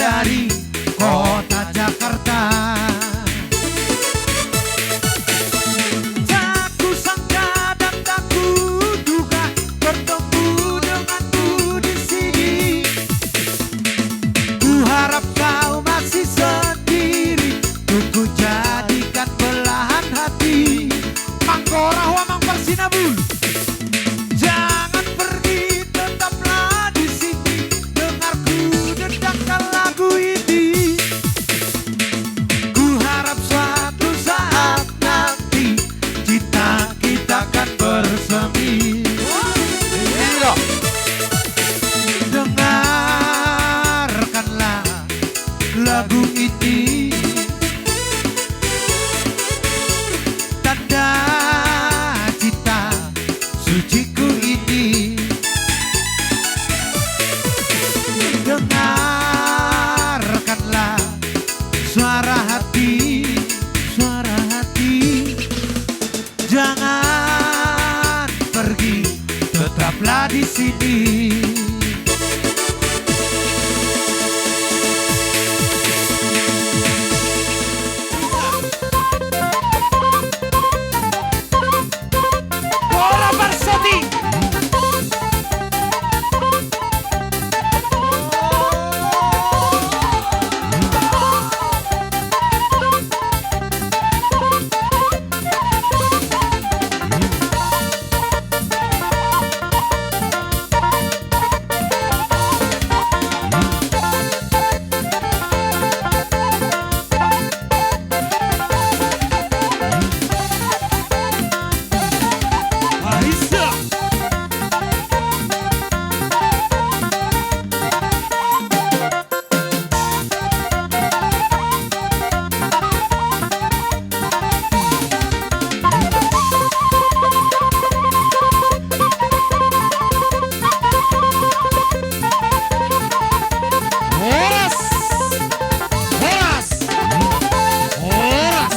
dari kota Jakarta. Tak kusangka dan tak kuduga bertemu denganmu di sini. Ku harap kau masih sendiri, ku jadikan belahan hati. Mangkorah wa mang Persinabul. Jangan pergi, tetaplah di sini. Dengarku dedangkan lagu ini. Ku harap suatu saat nanti cita kita akan bersemi. Dengarkanlah lagu ini. Tanda cita suciku ini. Dengarkanlah suara hati, suara hati. Jangan pergi, tetaplah di sini. Bora Varsity. Aisyah. Horas. Horas. Horas.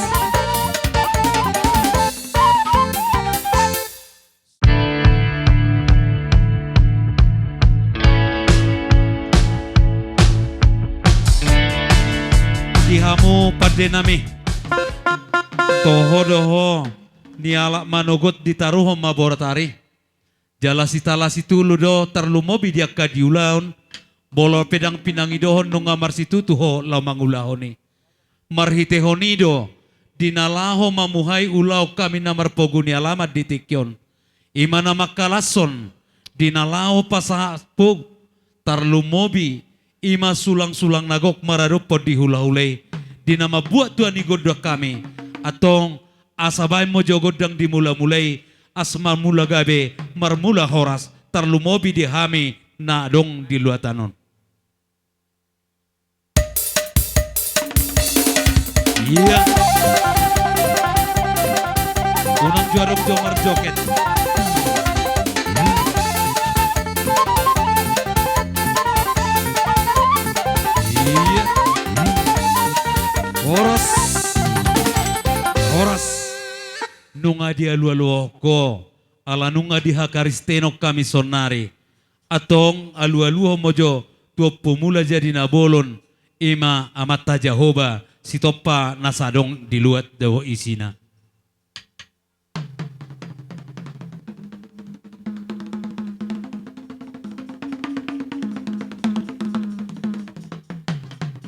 Dihamu padenami toho doho nialak manogot ditaruh maboratari jalasitala situ ludo terlumobi dia kadiulaon bolo pedang pinangidohon nung ngamar situ tuho lamangulahoni marhitehonido dinalaho mamuhay ulaw kami namar poguni alamat di tikyon imana makalason dinalaho pasahapug tarlumobi ima sulang-sulang nagok mararupod di hula-hulay di nama buat Tuhan igodwa kami atong asabay mo jogodang di mula-mulay asma mula gabe marmula horas tarlumobi di hami na dong di luatanon. Iya. Unang juarok jomar joket. Iya. Horas. Horas. Nunga dia alu-alu ko. Ala nunga di hakaristenok kami sonari. Atong alu-alu mojo tuo pumula jadi nabolon. Ima amata Jehovah. Sitopa nasadong diluat dawo isina.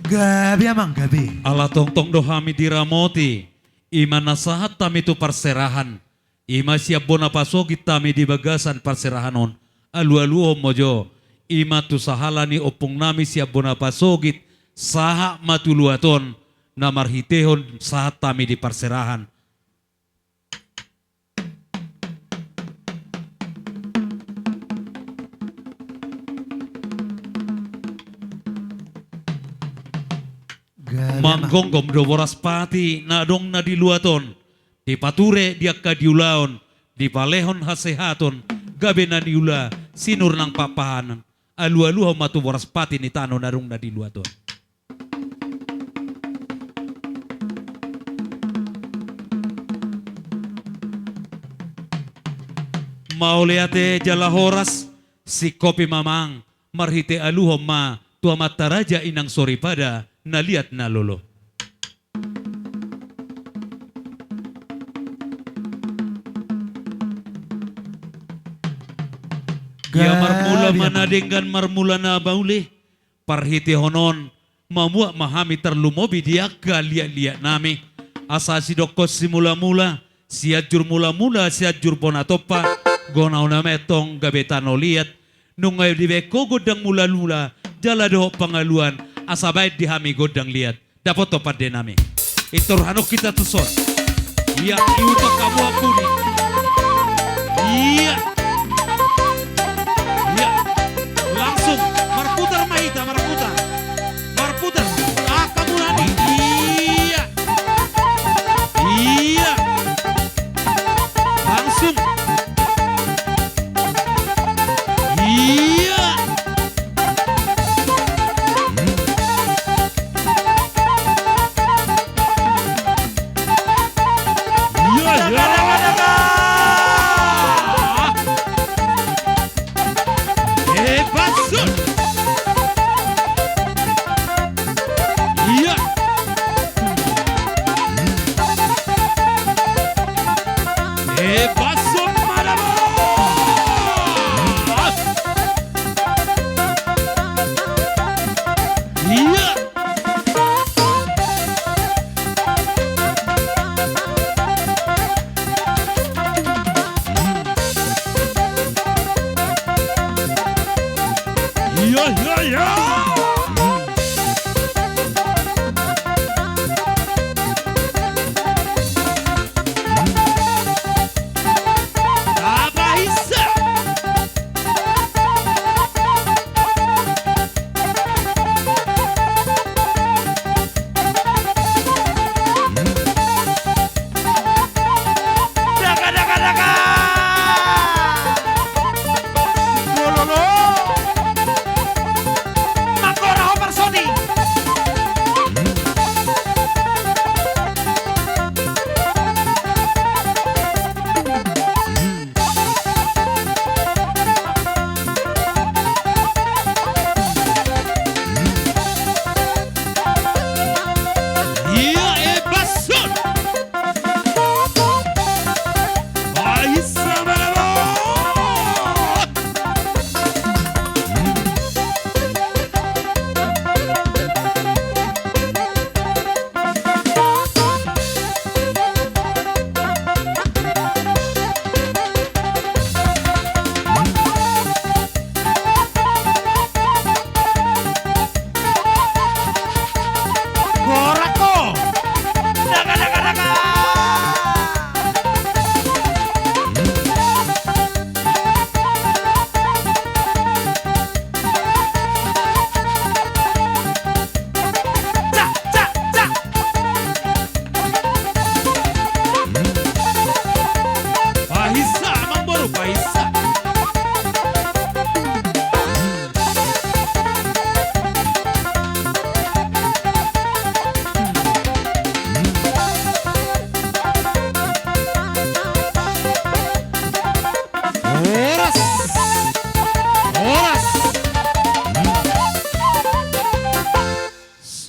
Gabi amang gabi. Ala tong-tong dohami diramoti. Ima nasahat tami tu perserahan. Ima siap bona pasogit tami di bagasan perserahanon. Alu-alu mojo. Ima tu sahalani opung nami siap bona pasogit. Saha matuluaton. Namarhitehon sahat tami di perserahan. Manggonggom do boraspati na dong na diluaton di pature dia kadiulaon di palehon hasehaton gabe na diula sinur nang papahanan alu-alu matu boraspati ni tano na dong na diluaton. Mauleate jala horas si kopi mamang marhite aluhom ma tua mata raja inang sori pada naliat nalolo. Ya marmula manadenggan marmula na bauli. Parhiti honon mamua mahami terlumobi dia galia-liat nami. Asasi dokos si mula-mula. Siajur mula-mula siajur ponatopa. Gonau na metong gabetano liat. Nungay dibeko godang mula-lula. Jala doho pangaluan. Asabait dihami godang liat. Dapat topat denami. Iturhanok kita tusor. Iya iutok kamu aku nih. Iya. Langsung marputar mahita marputar kamu nani iya langsung iya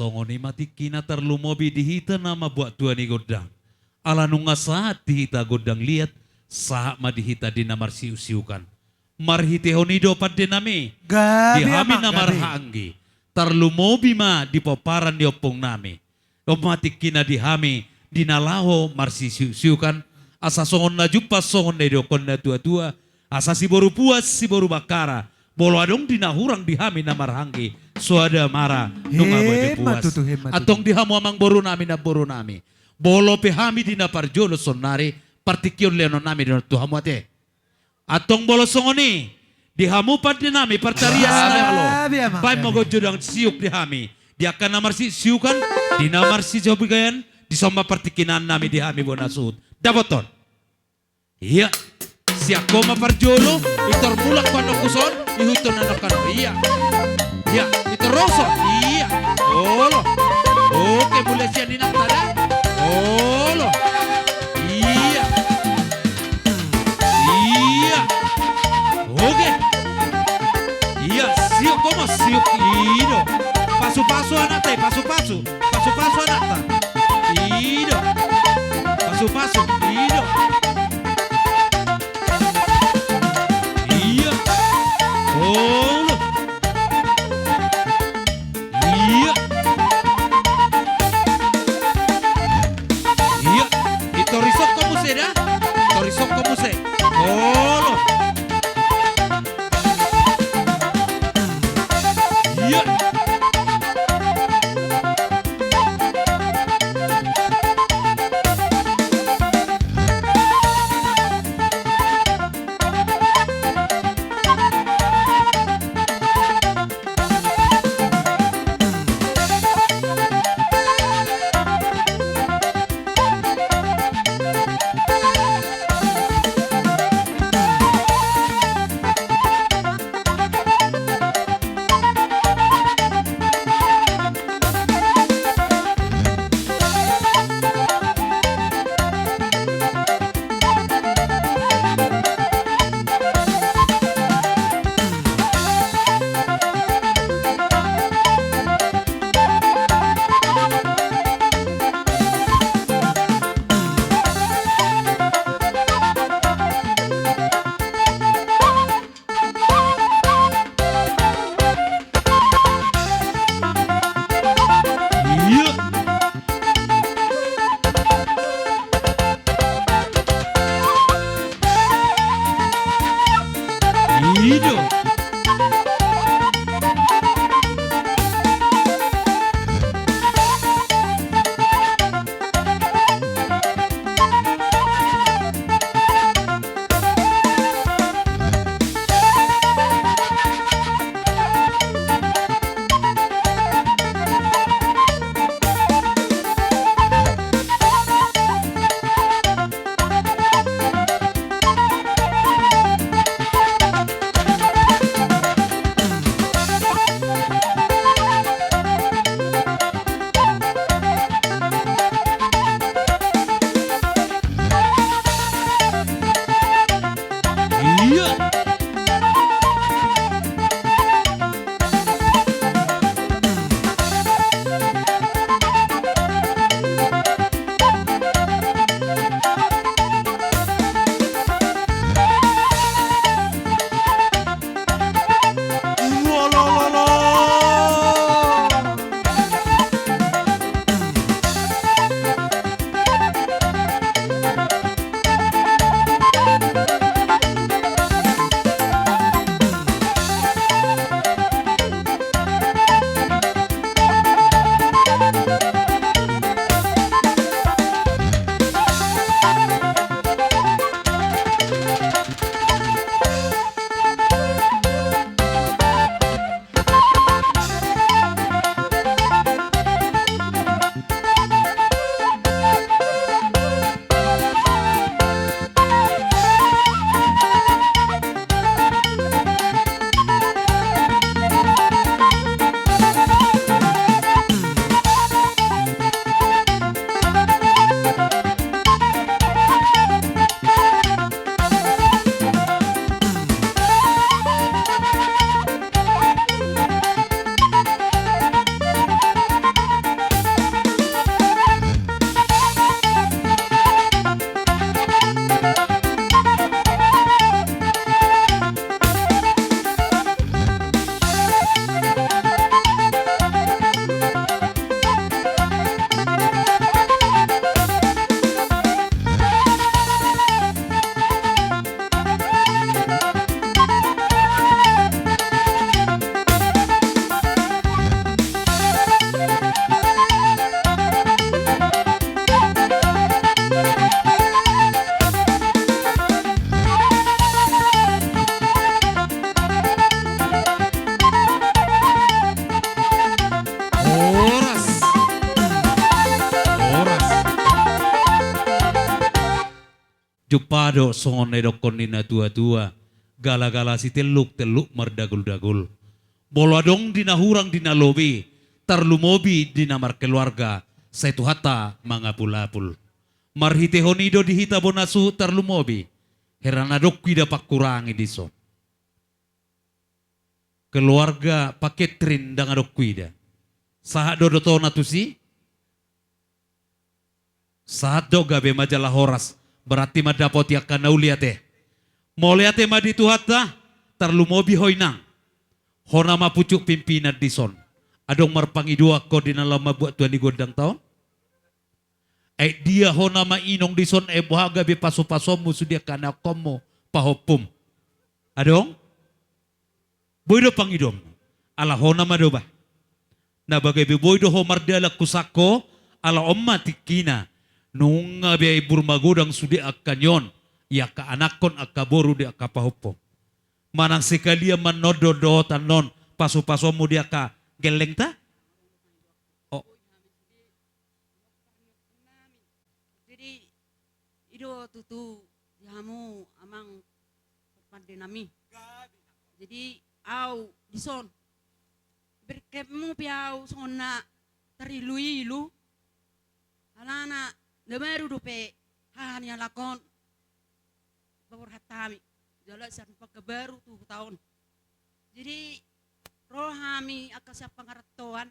Songoni mati kina terlumobi dihita nama buat tuani godang. Ala nunga saat dihita godang liat, saat ma dihita dinamar siu-siukan. Marhite honido pad dinami, dihami namar haanggi. Terlumobi ma di paparan di opong nami. Mati kina dihami dinalaho marsi siu-siukan. Asa songon na jupas songon na idokon na tua-tua. Asa si boru puas si boru bakara. Bolo adong dinahurang dihami namar hanggi. Suada mara nunga boy puas. Atong dihamu amang boru nami na boru nami. Bolo pehami dina parjolo sonari. Partikion leono nami dina tuhamu ate. Atong bolo songoni. Dihamu pad dinami partarias na alo. Pai mogo jodang siuk dihami. Dia akan namar si siukan. Dinamar si jobigayan. Disomba partikinan nami dihami bonasud. Dapoton. Iya. Siak koma parjolo. Itor mulak pano kuson. Ihuton na kano. Iya. Iya. Itor roso. Iya. Olo. Oke mulai siya ninang tada. Olo. Iya. Iya. Oke. Iya. Siak koma siup ido. Pasu-pasu anak teh, pasu-pasu. Pasu-pasu anak ta. Ido. Pasu-pasu ido. Iya. Oh. Iya. Iya. Itu risok kamu se dah. Itu risok kamu se. Oh. Iya. Iya. Ido. Iya. Jupado songone dokonina tua-tua. Gala-gala si teluk-teluk merdagul-dagul. Bolwadong dina hurang dina lobi. Tarlumobi dina markeluarga. Setuhata mangapul-apul. Marhite honido dihita bonasu tarlumobi. Heranadok dapat kurangi dison. keluarga pakai trin dengan dokuida. Saat dodo to natusi, saat do gabe majalah horas, berarti madapot ya kana uliate. Mau liate madi tuhata, terlu mobi hoinang. Hona mapucuk pimpinan dison. Adong marpangi dua ko di dalam buat tuan di godang taon. Dia hona mainong dison bohaga be paso-paso musuh dia kana komo pahopum. Adong? Boydo pangidom. Ala hona madoba. Na bagai be boydo homar dala kusako ala omma tikina. Nunga be burmagodang sudi akanyon. Ya ka anakon akaboru dia kapahopum. Manang sekalia manododo tanon paso-paso mu dia ka geleng ta? Oh. Jadi ido tutu jamu amang pande nami. Jadi au dison berkemu piau sona tarilui lu alana lemeru dope hanya lakon bawur hatami jala san pagkabaru tuh tahun. Jadi rohami aka siapa ngaratoan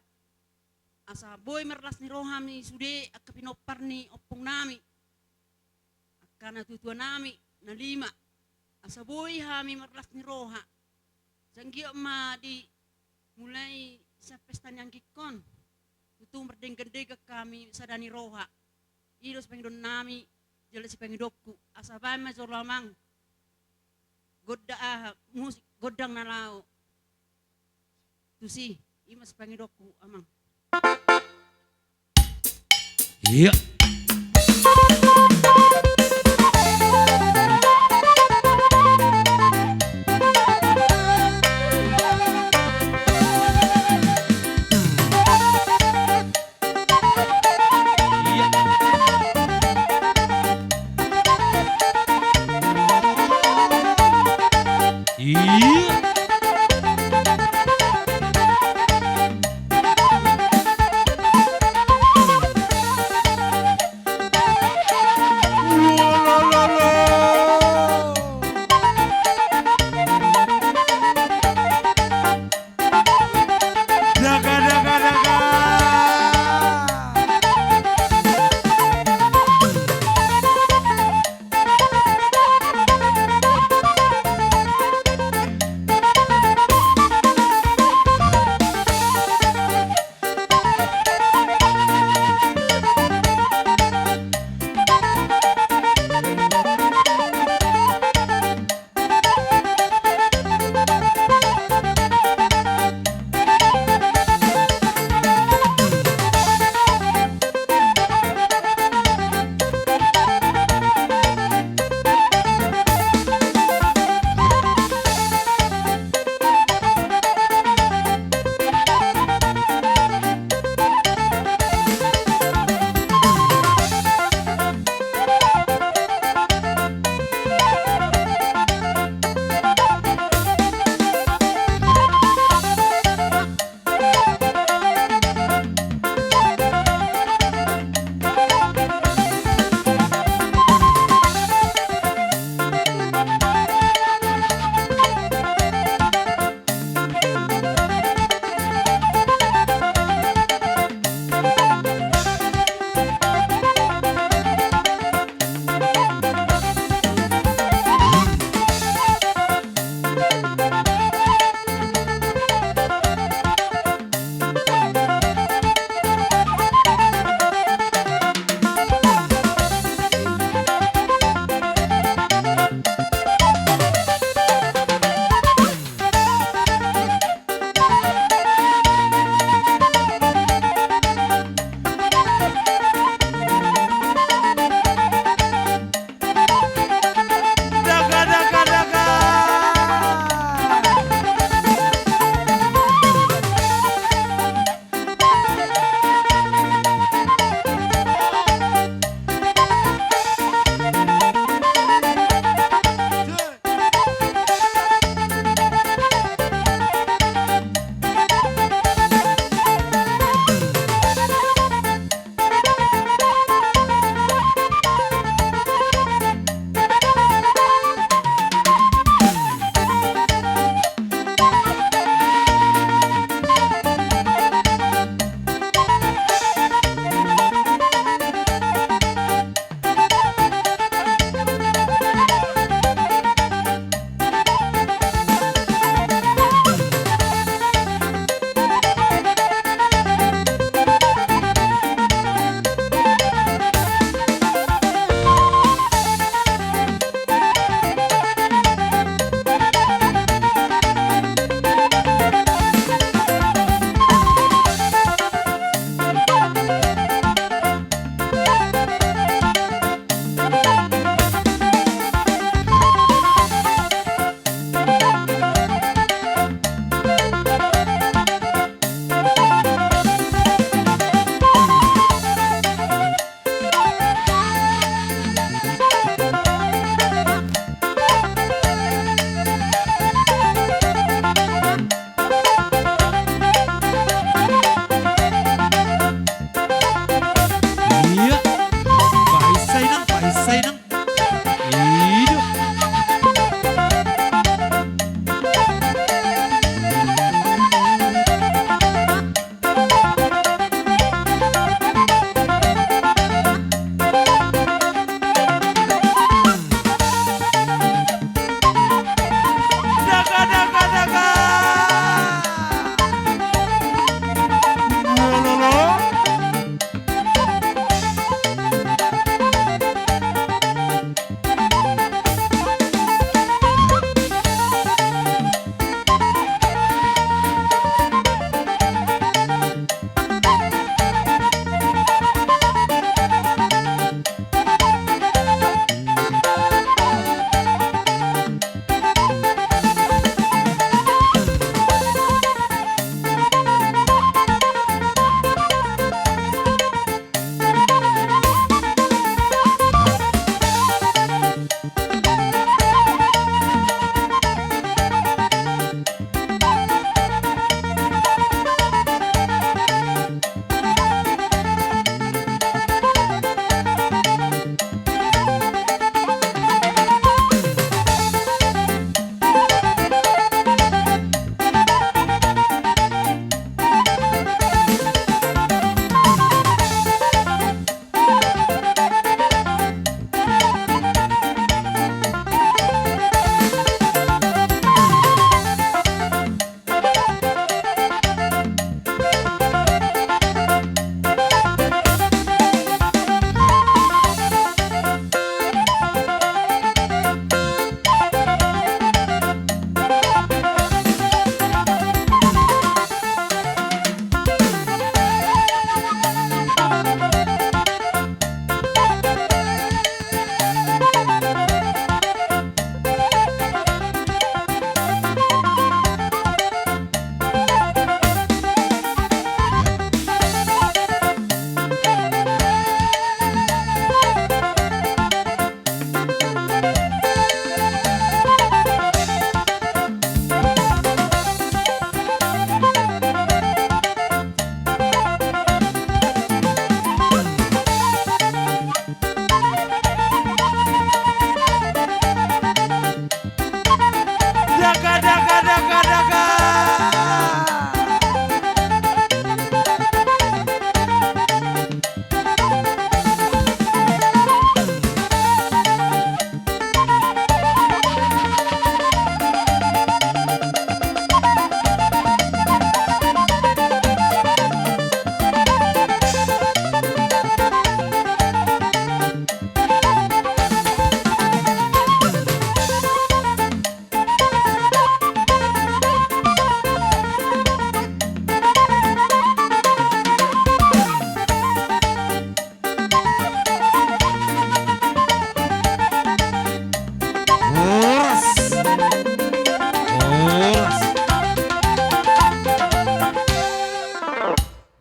asa boy merlas ni rohami sude aka pinopar ni opong nami aka natutua nami na 5 asa boy hami merlas ni roha sanggio ma di mulai sa pesta yang gikon tutu merdeng-gendega kami sadani roha ilos pengidon nami jala si pengidokku asa bay major lamang musik godang na lao tusi imas pangidokku amang. Iya. Iya. Daga, daga, daga.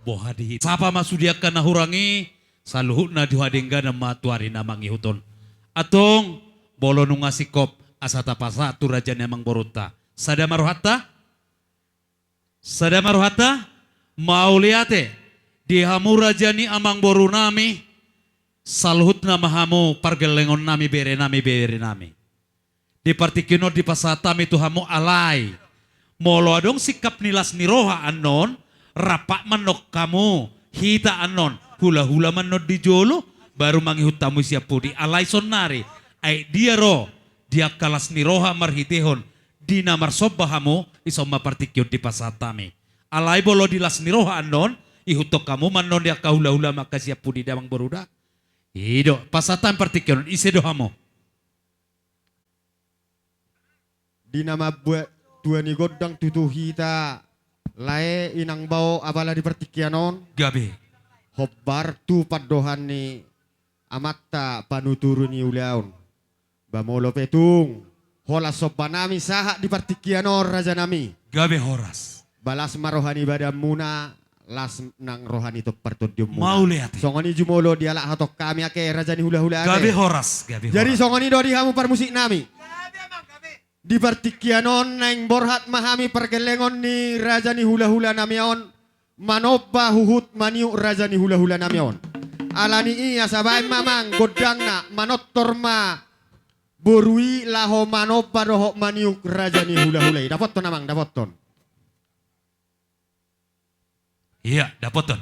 bohadi. Sapa masudiakan na hurangi, saluhut na dihadenga na matuari na mangihuton. Atong, bolo nung asikop, asata pasa tu raja namang boruta. Sada maruhata? Sada maruhata? Mauliate, dihamu raja ni amang boru nami, saluhut na mahamu pargelengon nami bere nami. Di partikino di pasatami tuhamu alay. Molo adong sikap nilas niroha anon, rapak manok kamu, hita anon, hula-hula manod di jolo, baru mangihut tamu siap pudi alay sonari. Ay dia ro, dia kalas niroha marhitihon, di namar sobahamu, iso mapartikyo di pasatami. Alay bolo dilas niroha anon, ihutok kamu manon dia kahula-hula maka siap pudi damang beruda. Ido, pasatan partikyon, ise dohamu. Di nama buat dua ni godang tutuhita lae inang bau abala di pertikianon Gabe, hobbar tu padohan ni amatta panuturu ni uliaun bamolo petung hola sobanami saha di pertikianon raja nami gabe horas. balas marohani badamuna las nang rohani to pertudium Mau lihat. songoni jumolo dialak hatok kami ake raja ni hula-hula ake. Gabe horas, gabe Jadi horas. songoni dodi hamu permusik nami di partikianon neng borhat mahami pergelengon ni raja ni hula-hula namion manoba huhut maniu raja ni hula-hula namion alani iya sabay mamang godang na manot torma borui laho manoba doho maniu raja ni hula-hula dapot ton namang dapot ton Iya, dapat ton.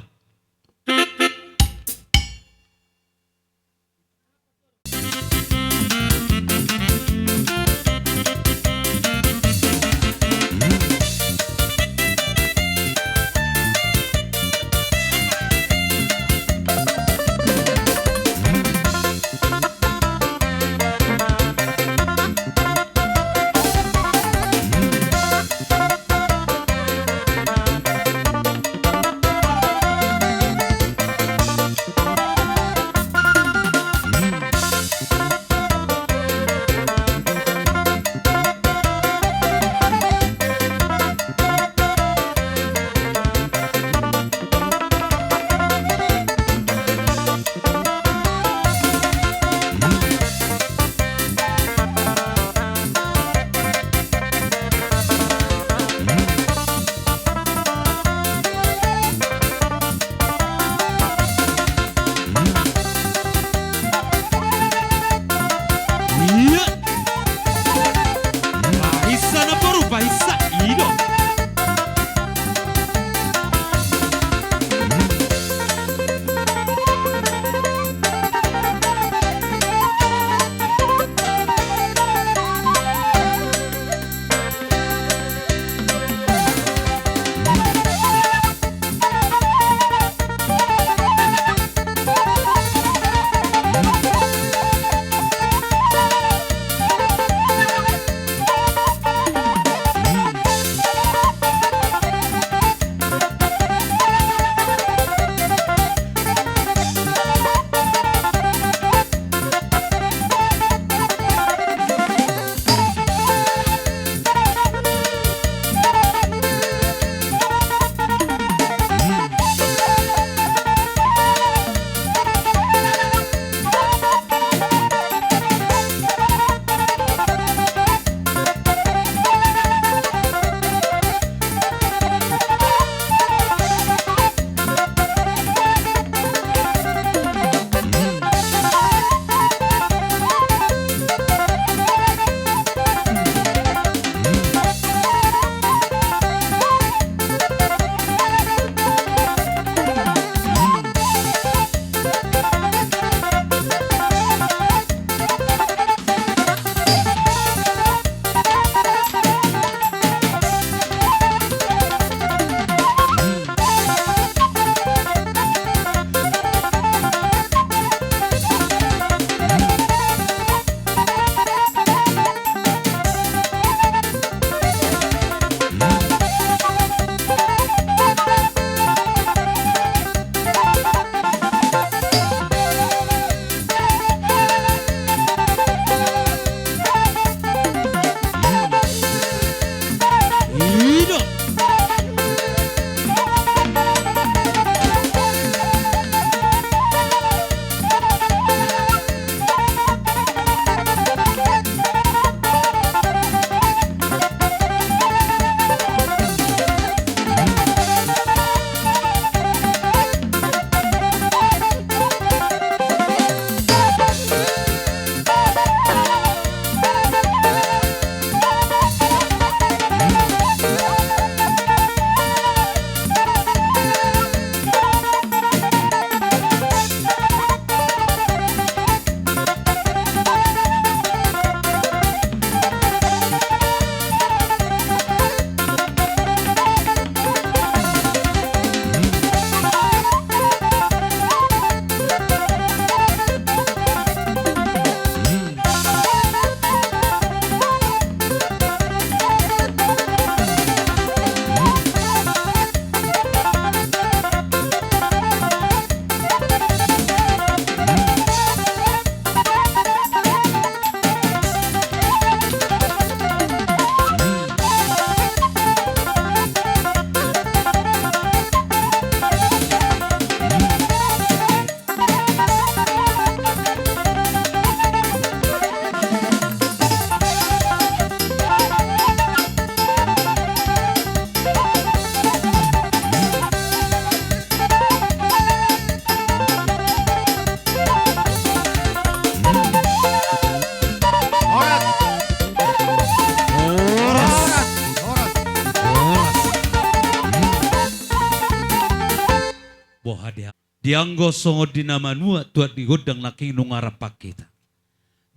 bohadia. Dianggo songo dinamanua tuat digodang laking nungarapak kita.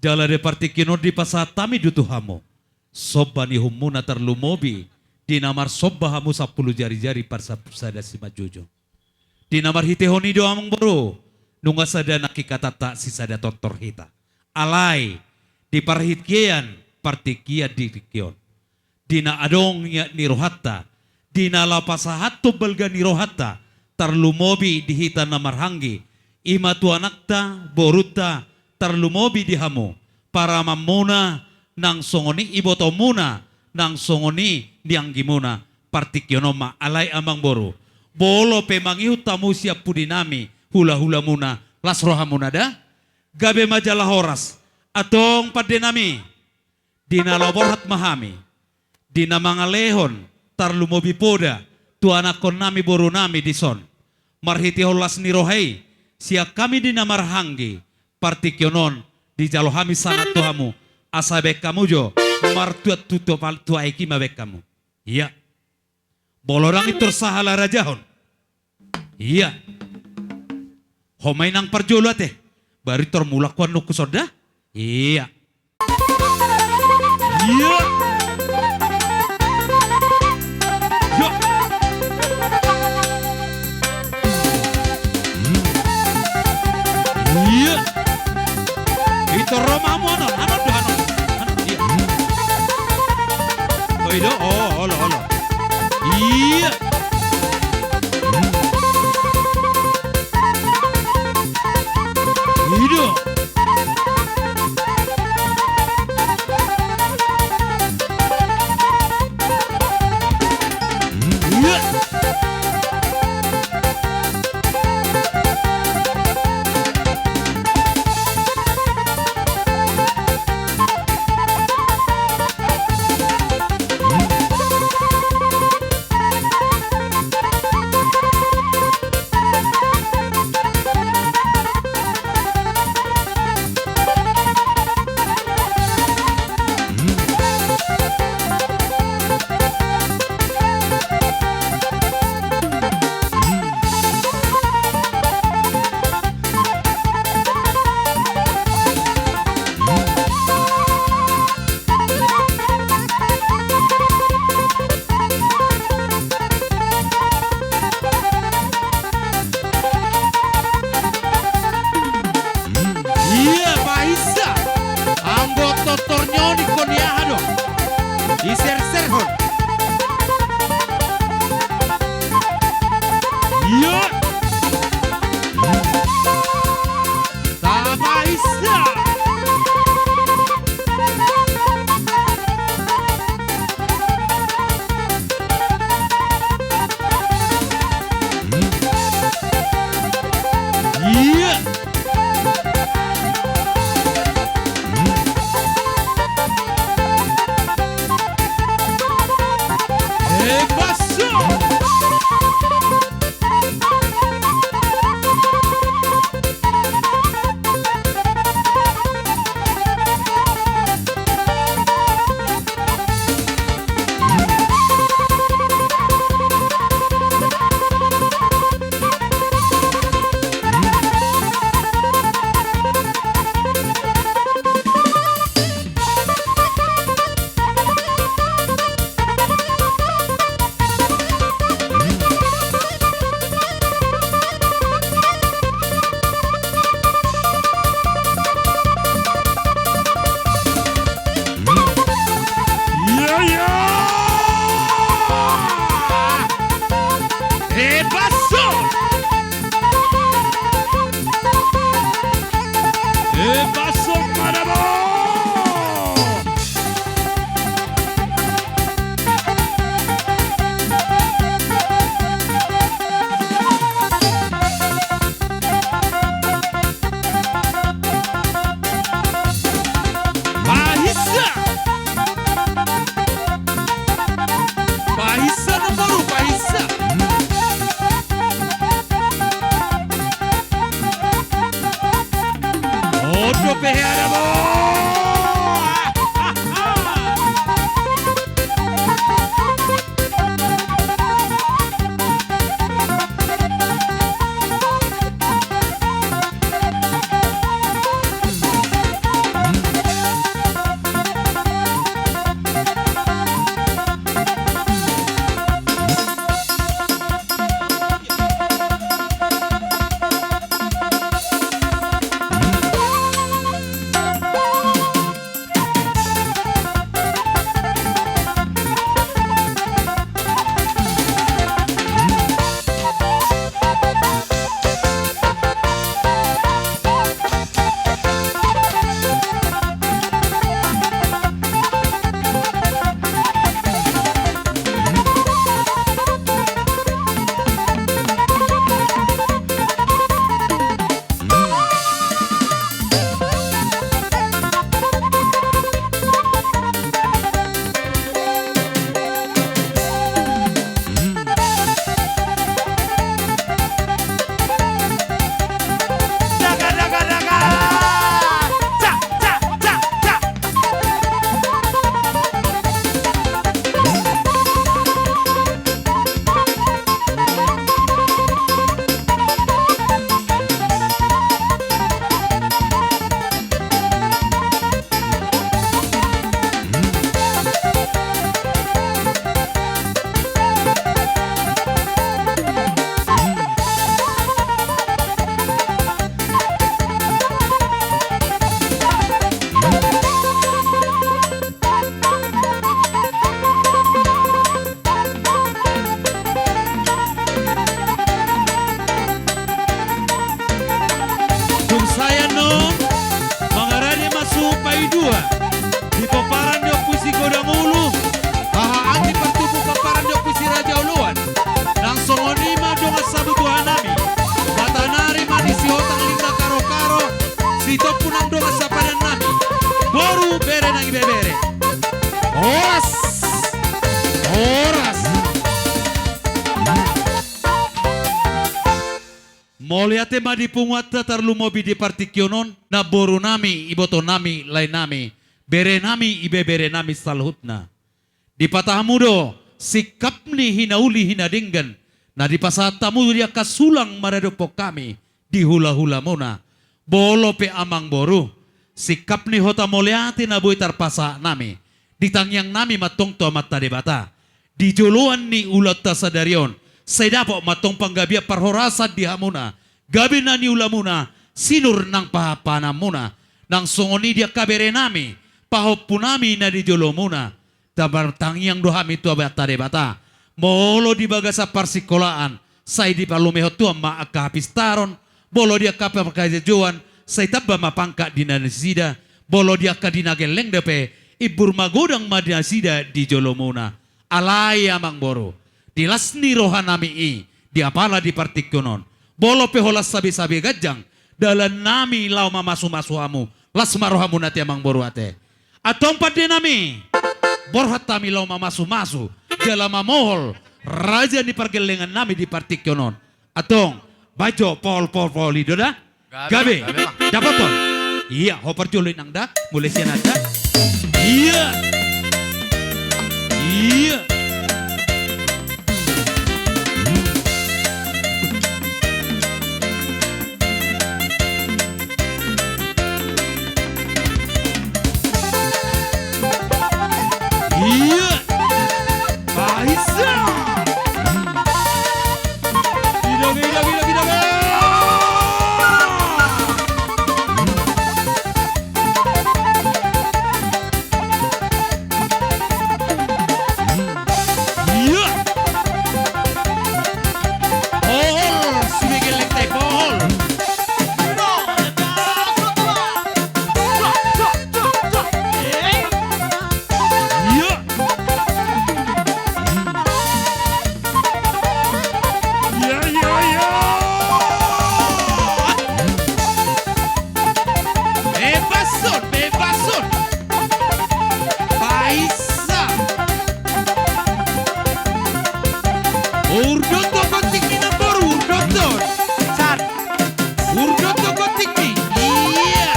Jala de partikino di pasatami dutuhamo. Sobani humuna terlumobi. Dinamar sobbahamu 10 jari-jari parsada si majujo. Dinamar hitehoni do amang boro. Nunga sada nakikata tak si sada totor hita. Alay. Di parhitkian partikia dirikion. Dina adong ya nirohatta. Dina lapasahato balga nirohatta. Terlumobi di hita namarhangi. Ima tuanakta boruta. Terlumobi di hamu. Para mamuna nang songoni ibotomuna. Nang songoni dianggimuna. Partikionoma alay amang boro. Bolo pemangihu tamu siap pudinami. Hula-hula muna. Lasrohamuna dah. Gabe majalah horas. Atong padenami. Dina laborhat mahami. Dina mangalehon. Tarlumobi poda. Tuanakon nami boro nami dison. Marhiti holas nirohei. Siap kami dina marhangi. Partikionon. Di jalohami sangat tuhamu. Asabek kamu jo. Martuat tutup tua eki mabek kamu. Iya. Bolorang itu sahala rajahon. Iya. Homay nang parjolo teh. Bari termulakuan nuku soda. Iya. Iya. Yo. Iya. Itu romamu ano doh ano. Iya. Oh itu olo. Iya. Itu. Iya. Moliate madipunguat tarlumobi di partikyonon na boru nami iboto nami lain nami bere nami ibe bere nami salhutna. Di patahamudo sikap ni hinauli hinadinggan na di pasatamu dia kasulang maradopok kami di hula-hula muna. Bolo pe amang boru sikap ni hota moliate na buy tarpasa nami. Ditangyang nami matong to mata debata. Di juluan ni ulat tasadarion. Saya dapat matong panggabia parhorasa di hamuna. Gabi na ni ulamuna. Sinur nang pahapana muna. Nang songoni dia kabere nami. Pahop punami na di jolo muna. Tabar tangyang dohami tua bata debata. Molo di bagasa parsikolaan. Saya di palumehot tua ma akapistaron. Bolo dia kapal kajajuan. Saya tabba mapangka di nanisida. Bolo dia kadinageleng depe. Ibur magodang madasida di jolomuna. Alay amang boro. Di lasni rohanami i. Di apala di partikunon. Bolo peholas sabi-sabi gajang. Dalan nami lau mamasu-masu hamu. Las marohamu nati amang boro ate. Atong pade nami. Borhat tami lau mamasu-masu. Jala mamohol. Raja di pergelengan nami di partikunon. Atong. Bajo pol idoda. Gabe. Dapat ton. Iya, hopar jolin nang da. Mulai sian ada. Iya. Iya. Iya. Baisa. Tidak. Bebason. Baisa. Urdoto kotik ni nambor urdoto. Sar. Urdoto kotik ni. Iya.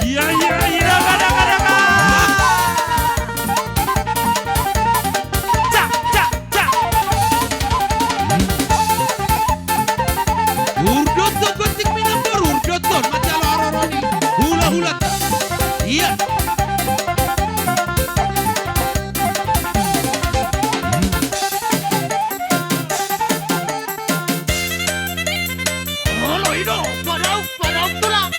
Iya. Daga. Cak. Urdoto kotik ni nambor urdoto. Macam orang-orang ni. Hula-hula. Iya. Parau tulang.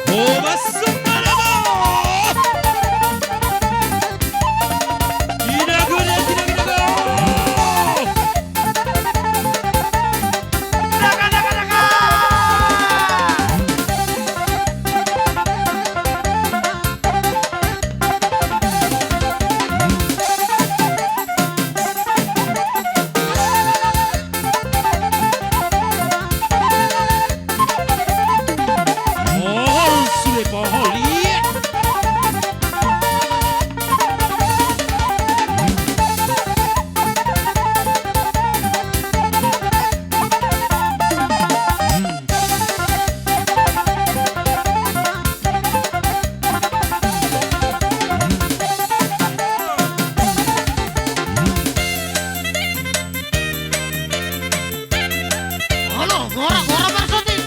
Bobas sumaramo. Ginago. Daga. Pohol, iya. Halo, gora maksudnya.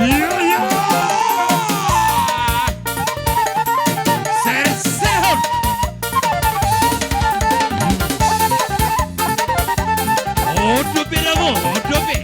Iya. Sesehon. Odope namo, odope.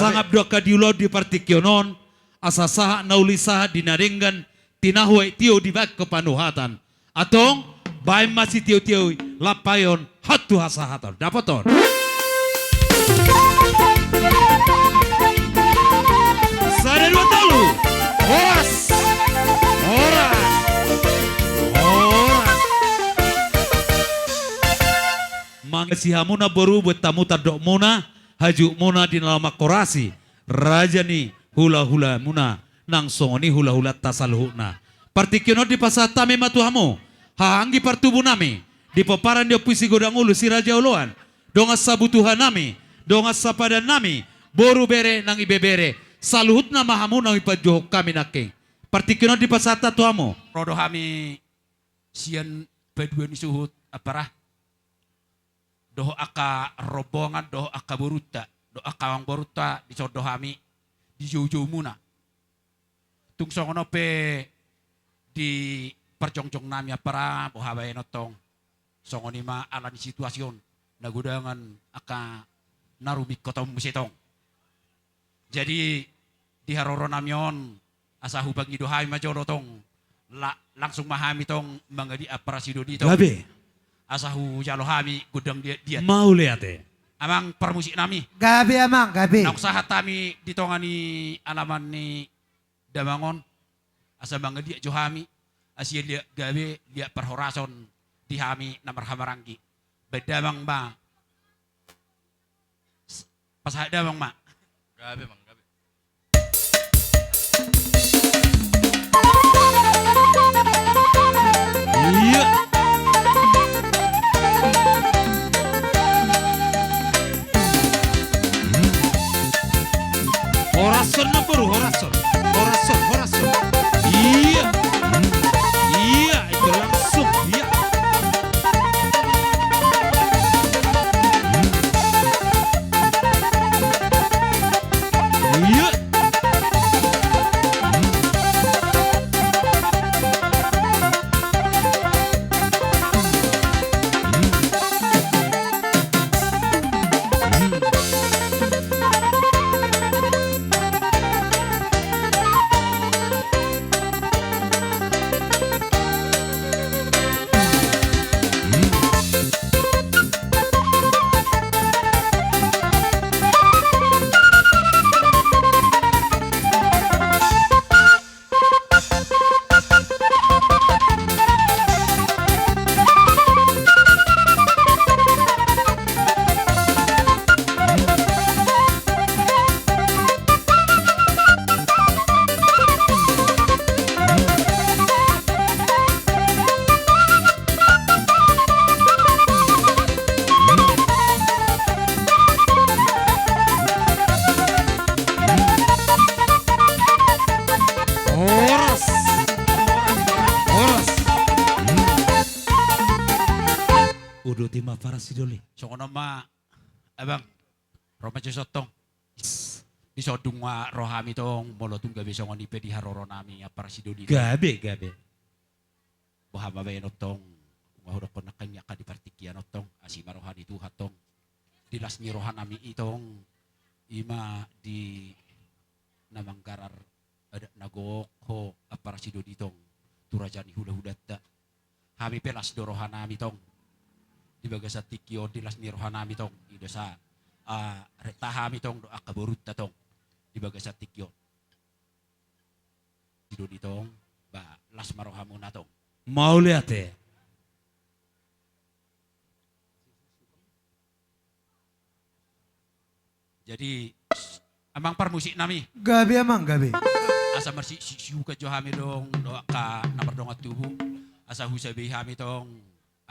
Sangap doa kadiulo di partikyonon, asa saha nauli saha dinaringgan, tinahuay tiyo di bak kepanuhatan. Atong, bahay masih tiyo-tiyo, lapayon, hatu hasahatan. Dapaton. Sada dua talu. Horas. Horas. Horas. Mangasihamuna baru bertamu tardok muna, hajuk muna di dalam korasi. Raja ni hula-hula muna, nang songoni hula-hula tasalhuna. Partikyono di pasata me matuhamu, hahanggi partubu nami, di paparan dia puisi godang ulu si Raja Uluan, dongas sabutuhan nami, dongas sapadan nami, boru bere nang ibebere, saluhut na mahamu nang ipajoh kami naking. Partikyono di pasata tuhamu. Rodo kami sian beduen suhut aparah. Doh aka robongan, doh aka boruta, doh aka wang boruta di sodoh kami di jauh-jauh muna. Tung songono pe di percongcong nami aparah bohabay notong songoni ma alani situasyon nagudangan aka narumik kotong musitong. Jadi di haroro namion asa hubang idohami majoro tong langsung mahami tong mangadi aparasido dito. Gabe. Asahu jalohami gudang dia. Mau lihat Amang permusik nami. Gabi amang, gabi. Nak sahat kami ditongani alaman ni Damangon. Asa bangga dia johami. Asia dia gawe dia perhorason di hami namar hamarangi. Bedamang ma. Pas damang ma. Gabi mang gabi. Iya. Horason na baru, horason. Horason, horason. Iya. Iya, itu langsung. Iya. Iya. Horas. Horas. Udah timah parasidoli. Songono ma abang Roma sotong. Di sodung wa rohami tong molotung gawe songoni pe di haroro nami aparasido di. Gabe, gabe. Bohama bae notong. Wahudok ko nakanya ka di partikian notong. Asima rohani itu hatong. Dilas ni rohanami itong ima di namanggarar ada nagok ho aparasido ditong turajani hula-hudatta. Hami pelas do rohanami tong. Di bagasa tikyo dilas ni rohanami tong. Ida sa retahami tong do akaborutta tong. Di bagasa tikyo. Tido ditong ba las marohamu na tong. Mau lihat Jadi amang permusik nami Gabi amang, gabi. asa marsi siu ka johami dong doa ka namar dong tubuh asa husabi hami tong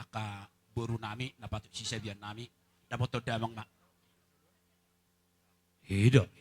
aka boru nami napatut sisabian nami dapat to damang mak Hidup.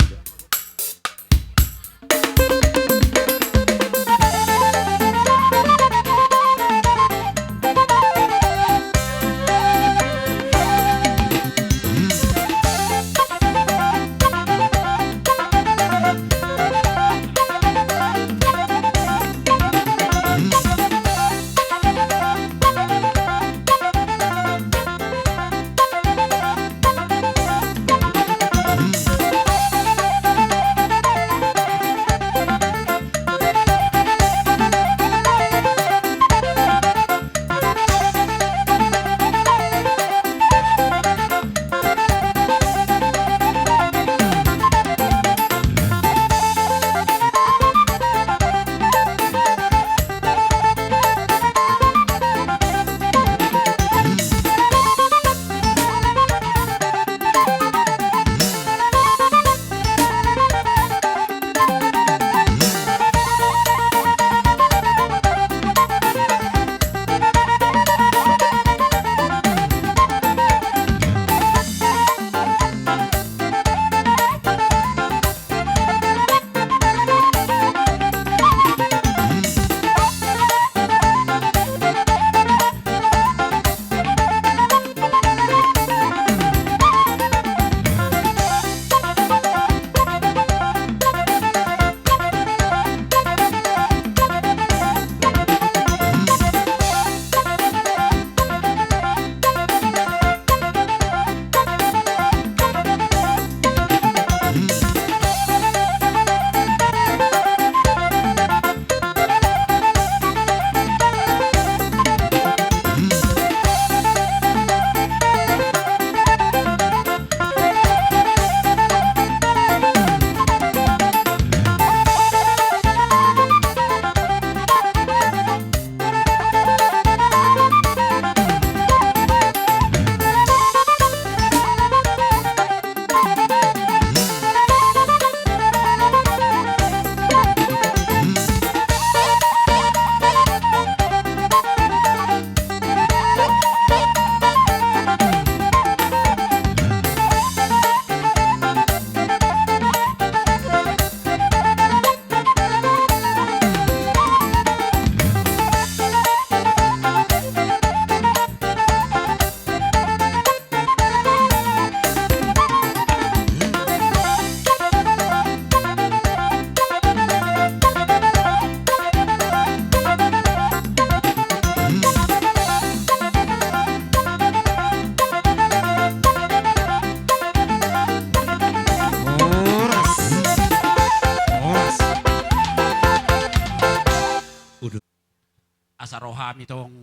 asa rohami tong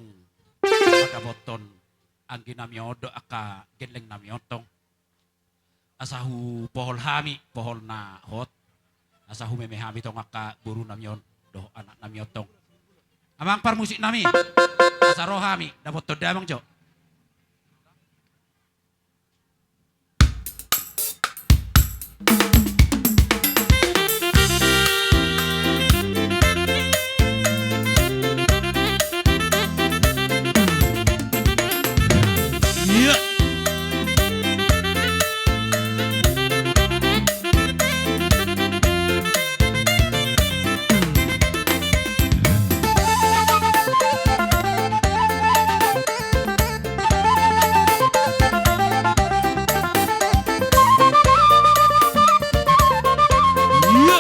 pada boton anggi nami odo aka genleng nami otong asahu pohol hami pohol na hot asahu meme hami tong aka buru nami on doh anak nami otong amang par musik nami asa rohami dapat to damang jo. Iya. Iya.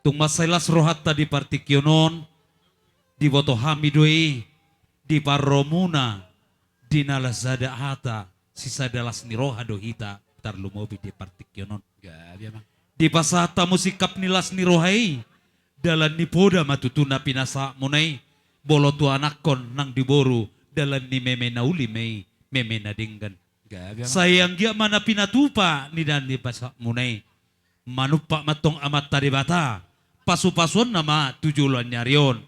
Tung masailas rohat tadi partikyonon di boto hamidoi di parromuna di nalazada hata sisa dalas niroha dohita tarlumobi di partikyonon Gabi amang. di pasata musikap nilas nirohai dalan nipoda matutuna pinasa munai bolo tu anakon nang diboru dalan ni meme nauli mei meme nadinggan Gabi amang. sayang gia mana pinatupa ni dan di pasak munai manupa matong amat tadi bata pasu-pasuan nama tujulan nyarion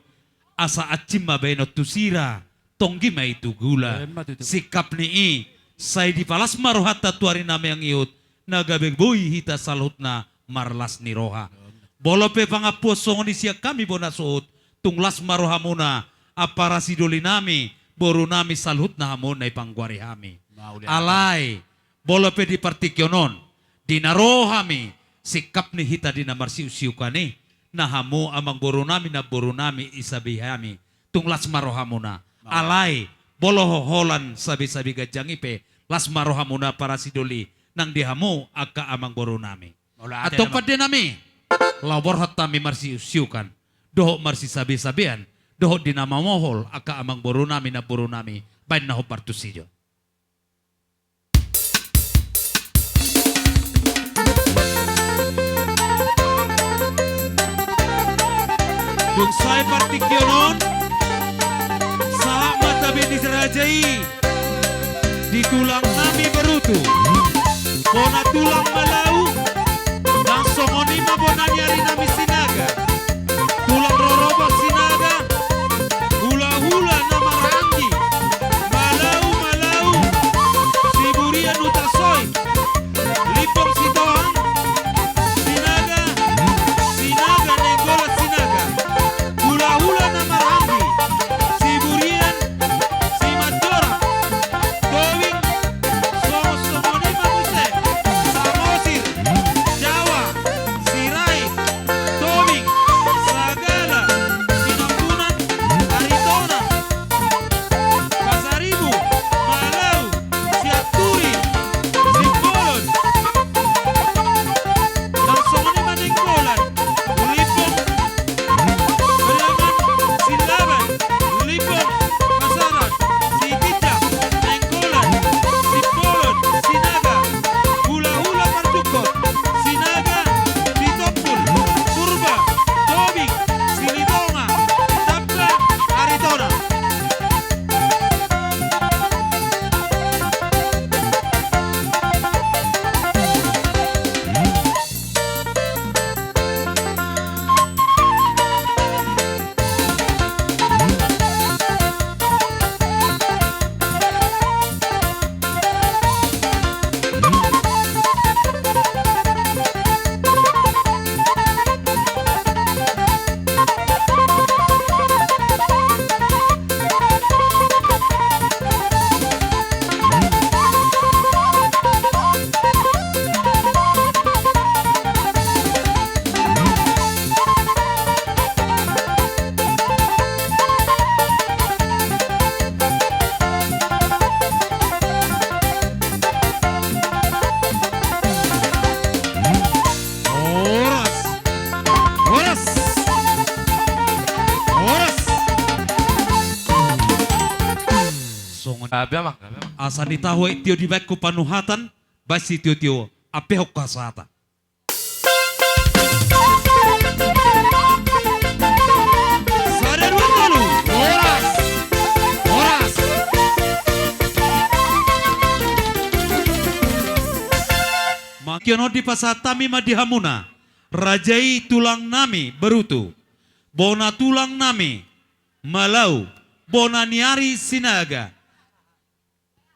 asa acim mabenot tusira tonggi mai tu gula sikap ni say di palas marohata tuari nama yang iut nagabeg boy hita salutna marlas ni roha bolope pangapos songoni siya kami bona suot tunglas marohamuna apara sidoli nami boru nami salutna hamon ay pangguari hami alay bolope di partikyonon dinarohami sikap ni hita di namar siu-siu kani nahamu amang boru nami isabihami tunglas marohamuna alay boloholan sabi-sabi gajangipe las marohamuna para sidoli nang dihamu aka amang boru nami atau pada nami labor hatami marsiusiukan doho marsi sabi-sabian doho dinama mohol aka amang boru nami bain naho partusijo. Dung saya partikyonon saha mata benis rajai di tulang nami berutu bona tulang malau dan songoni mabonani ari nami sinaga tulang rorobo sinaga hula-hula nama rangi malau siburian utasoy lipong sitohang sinaga nenggola sinaga hula-hula nama rangi siburian si majora going songoni mabuse samosir Gabi amang. Asa ni tahu tio di baik ku panuhatan, basi tio apehok kasata. Sadar dulu. Horas. Makiono di pasatami madihamuna, rajai tulang nami berutu, bona tulang nami, malau, bona niari sinaga.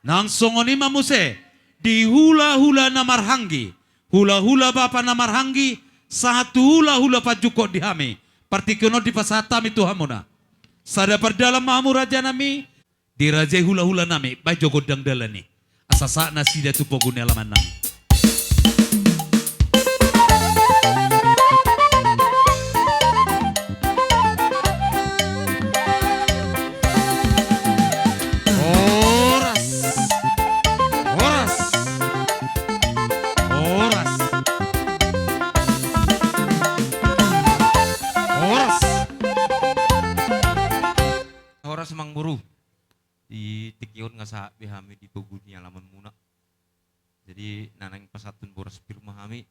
Nang songoni mamuse, di hula-hula namarhangi, hula-hula bapa namarhangi, satu hula-hula pajuko dihami, partikiono di pasatami tuhamuna. Sada perdalam mahamu raja nami, di rajai hula-hula nami, bajo godang dalani, asasa nasida tu pogune alaman nami. Horas mang buru di tikion nga sa bihami di paguni alaman muna. Jadi nanang pasatun boras pirma kami.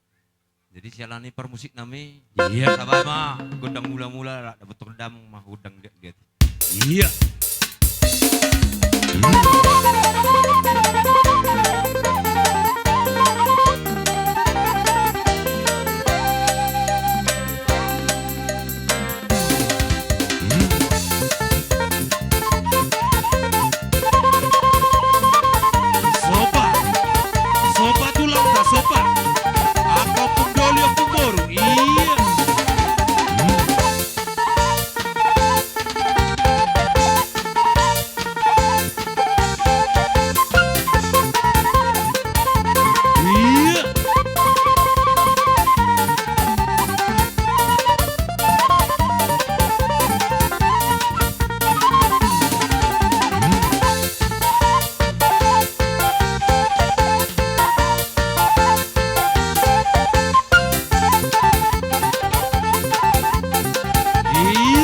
Jadi sialani permusik nami. Iya. Sabay ma gondang mula-mula dapat terdam mahudang dia. Iya. Sopa tulang tak sopa. Aku pundoli aku boru. Iya. Iya. Iya.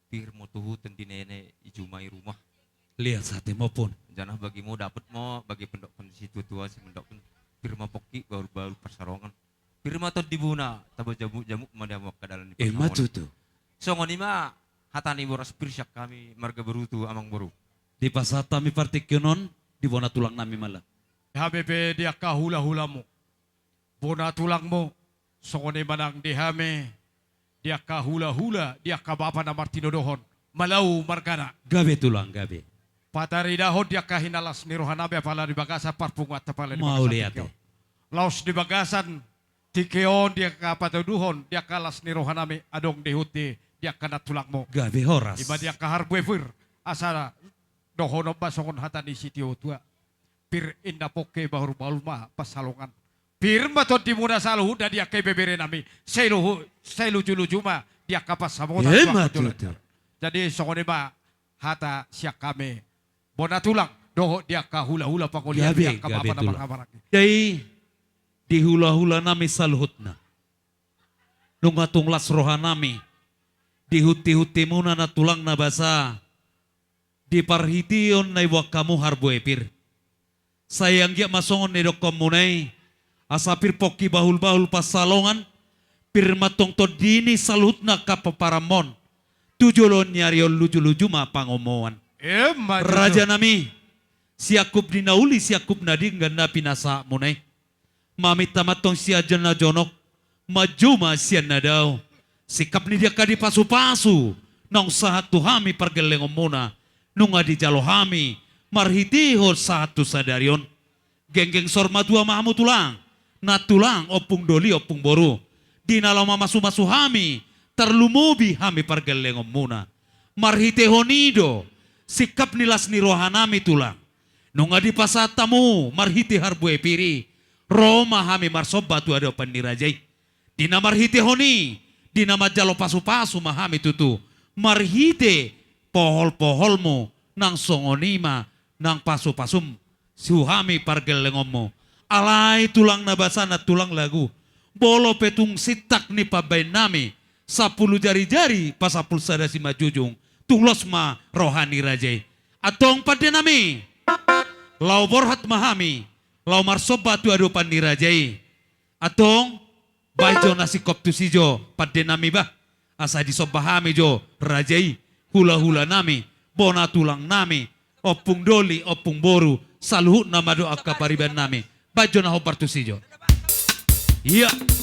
Pirmo tuhu tendi nene ijumai rumah. Lihat sate maupun. Janah bagimu dapat mo bagi pendok situ tua si pendok firma poki baru persarongan. Firma to dibuna tabo jamu madamu ke dalam di Maju tuh. Songoni ma hatani boras pirsyak kami marga berutu amang boru. Di pasatami partikionon, di bona tulang nami malah. Habebe dia kahula-hulamu. Bona tulangmu. Songone manang dihame. Dia kahula-hula. Dia kabapa na Martino dohon. Malau margana. Gabe tulang, gabe. Patari dahon dia kahinalas ni rohanabe pala di bagasa parpungat tapala di Mau bagasan lihat tikion. eh. Laos di bagasan Tikeon dia kapatuduhon dia kalas ni rohanami adong dehuti dia kana tulakmo. Gabe horas. Iba dia kaharbuefur asa dohono basongon hata di sitio tua. Pir inda poke bahur balma pasalongan. Pir matot di muda saluhu da dia ke bebere nami. Selu julu juma dia kapas samona Ya, tua betul, ketulan. betul. Jadi songone ba hata siak kame. Bona tulang doho dia kahula-hula pakuliah Gabe, dia gabe kapapa tulang. nama Jadi di hula-hula nami saluhutna. Nungatung las roha nami. Di huti-huti muna na tulang na basa. Di parhition na iwakamu harbo epir. Sayang gia masongon ni dokom munay. Asapir poki bahul-bahul pasalongan. Pirmatong to dini saluhutna kapaparamon. Tujulon nyariol luju-luju ma pangomoan. Raja nami. Siakup dinauli siakup nading ganda pinasa munay. Mamit tamatong siya dyan na jonok, majuma siya na daw. Sikap ni dia ka di pasu-pasu, nang sahat tuhami pargelengom muna, nung adi jalo hami, marhitihol sahat tu sadaryon. Genggeng sorma dua mahamu tulang, na tulang opung doli opung boru. Di nalama masu-masu hami, terlumubi hami pargelengom muna. Marhitihonido, sikap nilas ni rohanami tulang. Nung adi pasatamu, marhiti harbue piri. Roma hami marsoba tu ada pandirajai. Dina marhite honi, dina majalo pasu-pasu mahami tutu. Marhite pohol-poholmu nang songonima nang pasu-pasum suhami pargelengommu. Alai tulang nabasana tulang lagu. Bolo petung sitak ni pabain nami. 10 jari-jari pasapul sadasi majujung. Tulos ma rohani rajai. Atong pada nami. Lau borhat mahami. Lau marsoba tu adu pandirajai. Atong bajo nasi kop tu sijo pada nami bah. Asa di sobahami jo rajai. Hula-hula nami. Bona tulang nami. Opung doli, opung boru. Saluhut nama doa kapariban nami. Bajo na hopar tu sijo. Iya. Iya.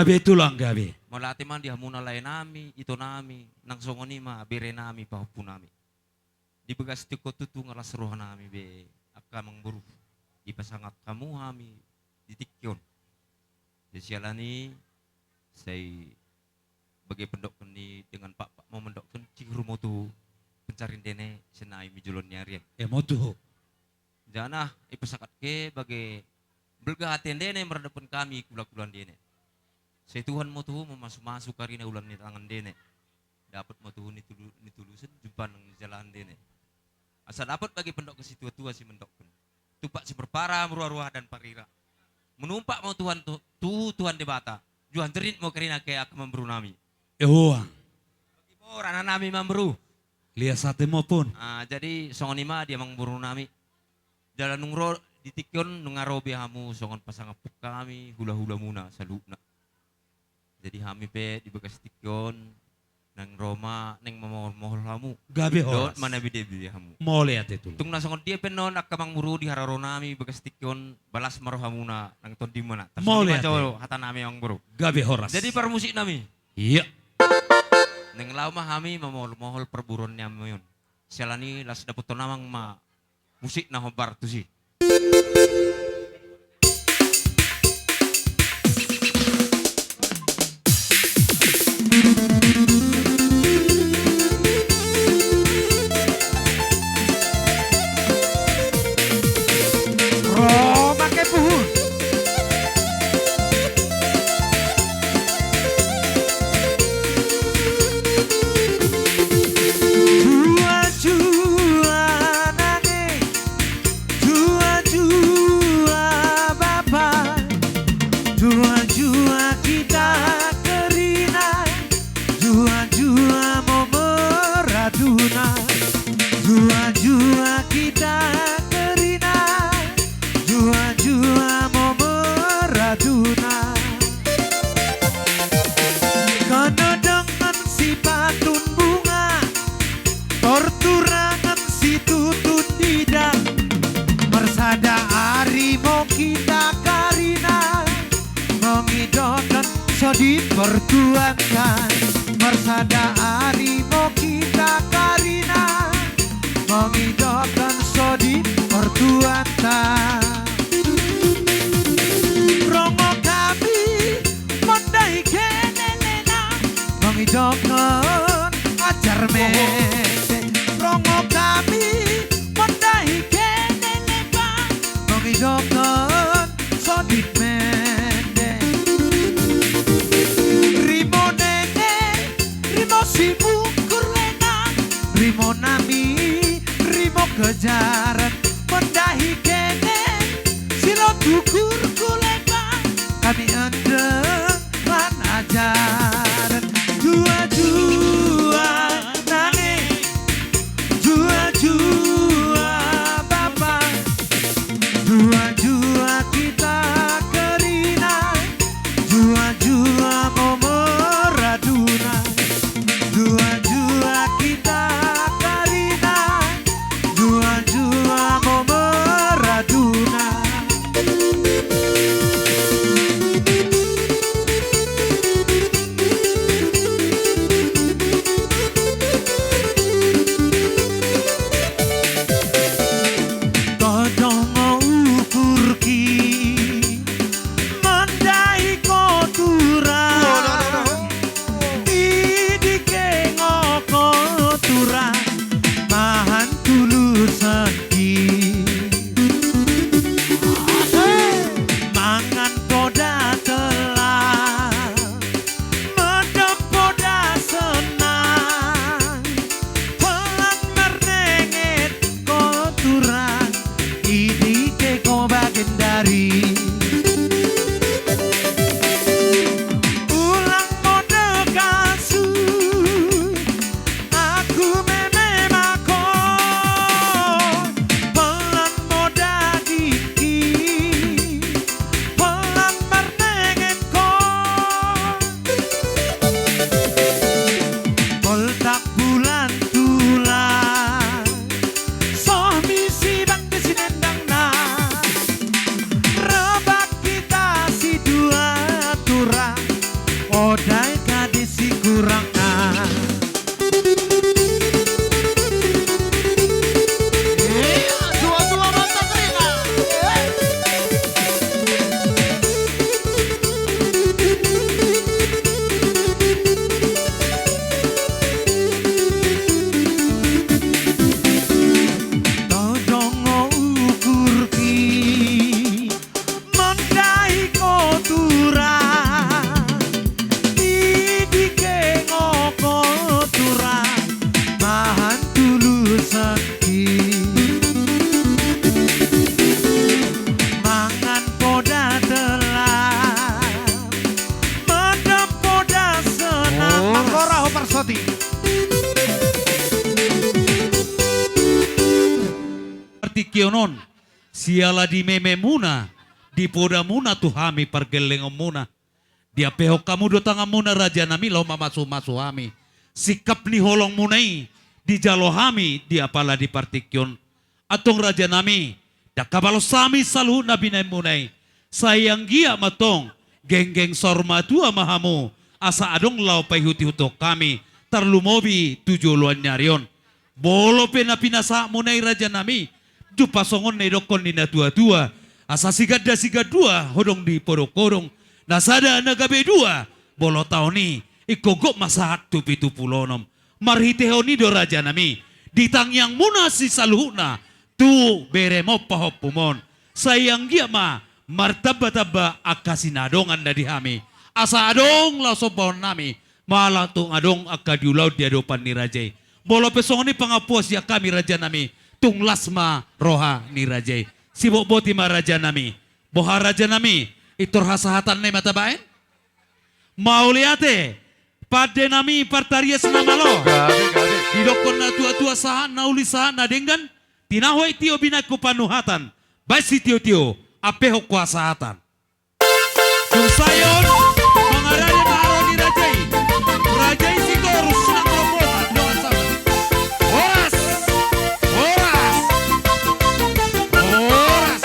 Gabe tulang gabe. Malati man di hamuna lain nami, ito nami, nang songoni ma, bere nami, pahupu nami. Di begas tiko tutu ngalas roh nami be, akka mangburu. Di pasangat kamu hami, di tikyon. Di sialani, saya bagi pendok ni dengan pak mau mendok ciru motu pencarin dene senai mijulon nyarian. Motu. Jana ipasakat ke bagi belga haten dene merdepan kami kula-kulan dene. Saya Tuhan mau tuh masuk karina ulan ni tangan dene. Dapat mau tuh ni tulusen jumpa nang jalan dene. Asal dapat bagi pendok ke situ tua si mendok pun. Tupak si berpara meruah-ruah dan parira. Menumpak mau Tuhan Tuhan di bata. Juhan jerit mau karina kayak aku memburu nami. Ehoang. Bagi orang nami memburu. Lihat sate maupun. Jadi songon ima dia memburu nami. Jalan nungro ditikyon nungarobi hamu songon pasangan kami hula-hula muna saluna. Jadi kami pe di bekas tikyon nang Roma neng mohol hamu. Gabe Don horas. mana bide hamu. Mau lihat itu. Tung nasongon dia penon akamang muru di hararo nami bekas tikyon balas maroh hamuna nang ton di mana. Mau lihat hata nami yang buru. Gabe horas. Jadi permusik nami. Iya. Neng lau mah kami mohol perburon nami yun. Sialani las dapet namang ma musik na hobar tu sih. Roma ke puhun. Jua-jua nane, jua-jua bapa, jua-jua kita kerina, jua-jua mau meraduna, jua-jua kita kerina, jua-jua mau meraduna. Karena dengan si patun bunga, torturangan si tutun tidak, bersada harimau kita karina, mengidolkan so dipertuankan, bersada harimau kita karina, mengidolkan so dipertuankan. Romo kami mondai kenelena, mengidolkan ajar mete. Romo kami mondai kenelena, mengidolkan sodik mende. Rimo nene, rimo si bukur lena, rimo nami, rimo kejaran, mondahi kene, silo tukur kuleba, kami endengan ajaran. Jua-jua nane, jua-jua bapa, jua-jua kita kerina, jua-jua mau meraduna, jua-jua kita karina, jua-jua Mangan poda telah, mendem poda senang. Mangkora Hoparsoti. Partikionon, siala di meme muna, di poda muna tuhami pargelengom muna. Dia peho kamu do tangan muna raja nami lo mamasu-masu hami. Sikap ni holong munai, di jalo hami dia pala di partikion. Atong raja nami, da kabalo sami salu nabi nai munai. Sayang gia matong, geng-geng sorma tua mahamu. Asa adong lau pai huti-hutok kami, tarlumobi tujuluan nyarion. Bolo pena pinasa munai raja nami, jupa songon nedokon nina tua-tua. Asa sigad da sigad dua, hodong di podok-kodong. Nasada nagabe dua, bolo tahun ni, ikogok masahat tupi pulonom. Marhitehoni do raja nami, ditang yang muna si saluhuna, tu beremo pahop pumon. Sayang gia ma, martaba-taba akasinadongan dari hami. Asa adong lau sobon nami, malah tung adong akadiulau di adopan ni rajai. Bolo pesong ni pangapuas ya kami raja nami, tung lasma roha ni rajai. Sibuk boti ma raja nami, boha raja nami, itur hasahatan ne mata baen. Mau liate, pade nami partaria senamalo. Didokon na tua-tua sahan na uli sahan na denggan, tinahoy tio binaku panuhatan. Baik si tio-tio, apeho kuasahatan. Kung sayon, mangaraya maaro ni Rajai. Rajai si Gorus senang rombongan dengan sama. Horas! Horas! Horas!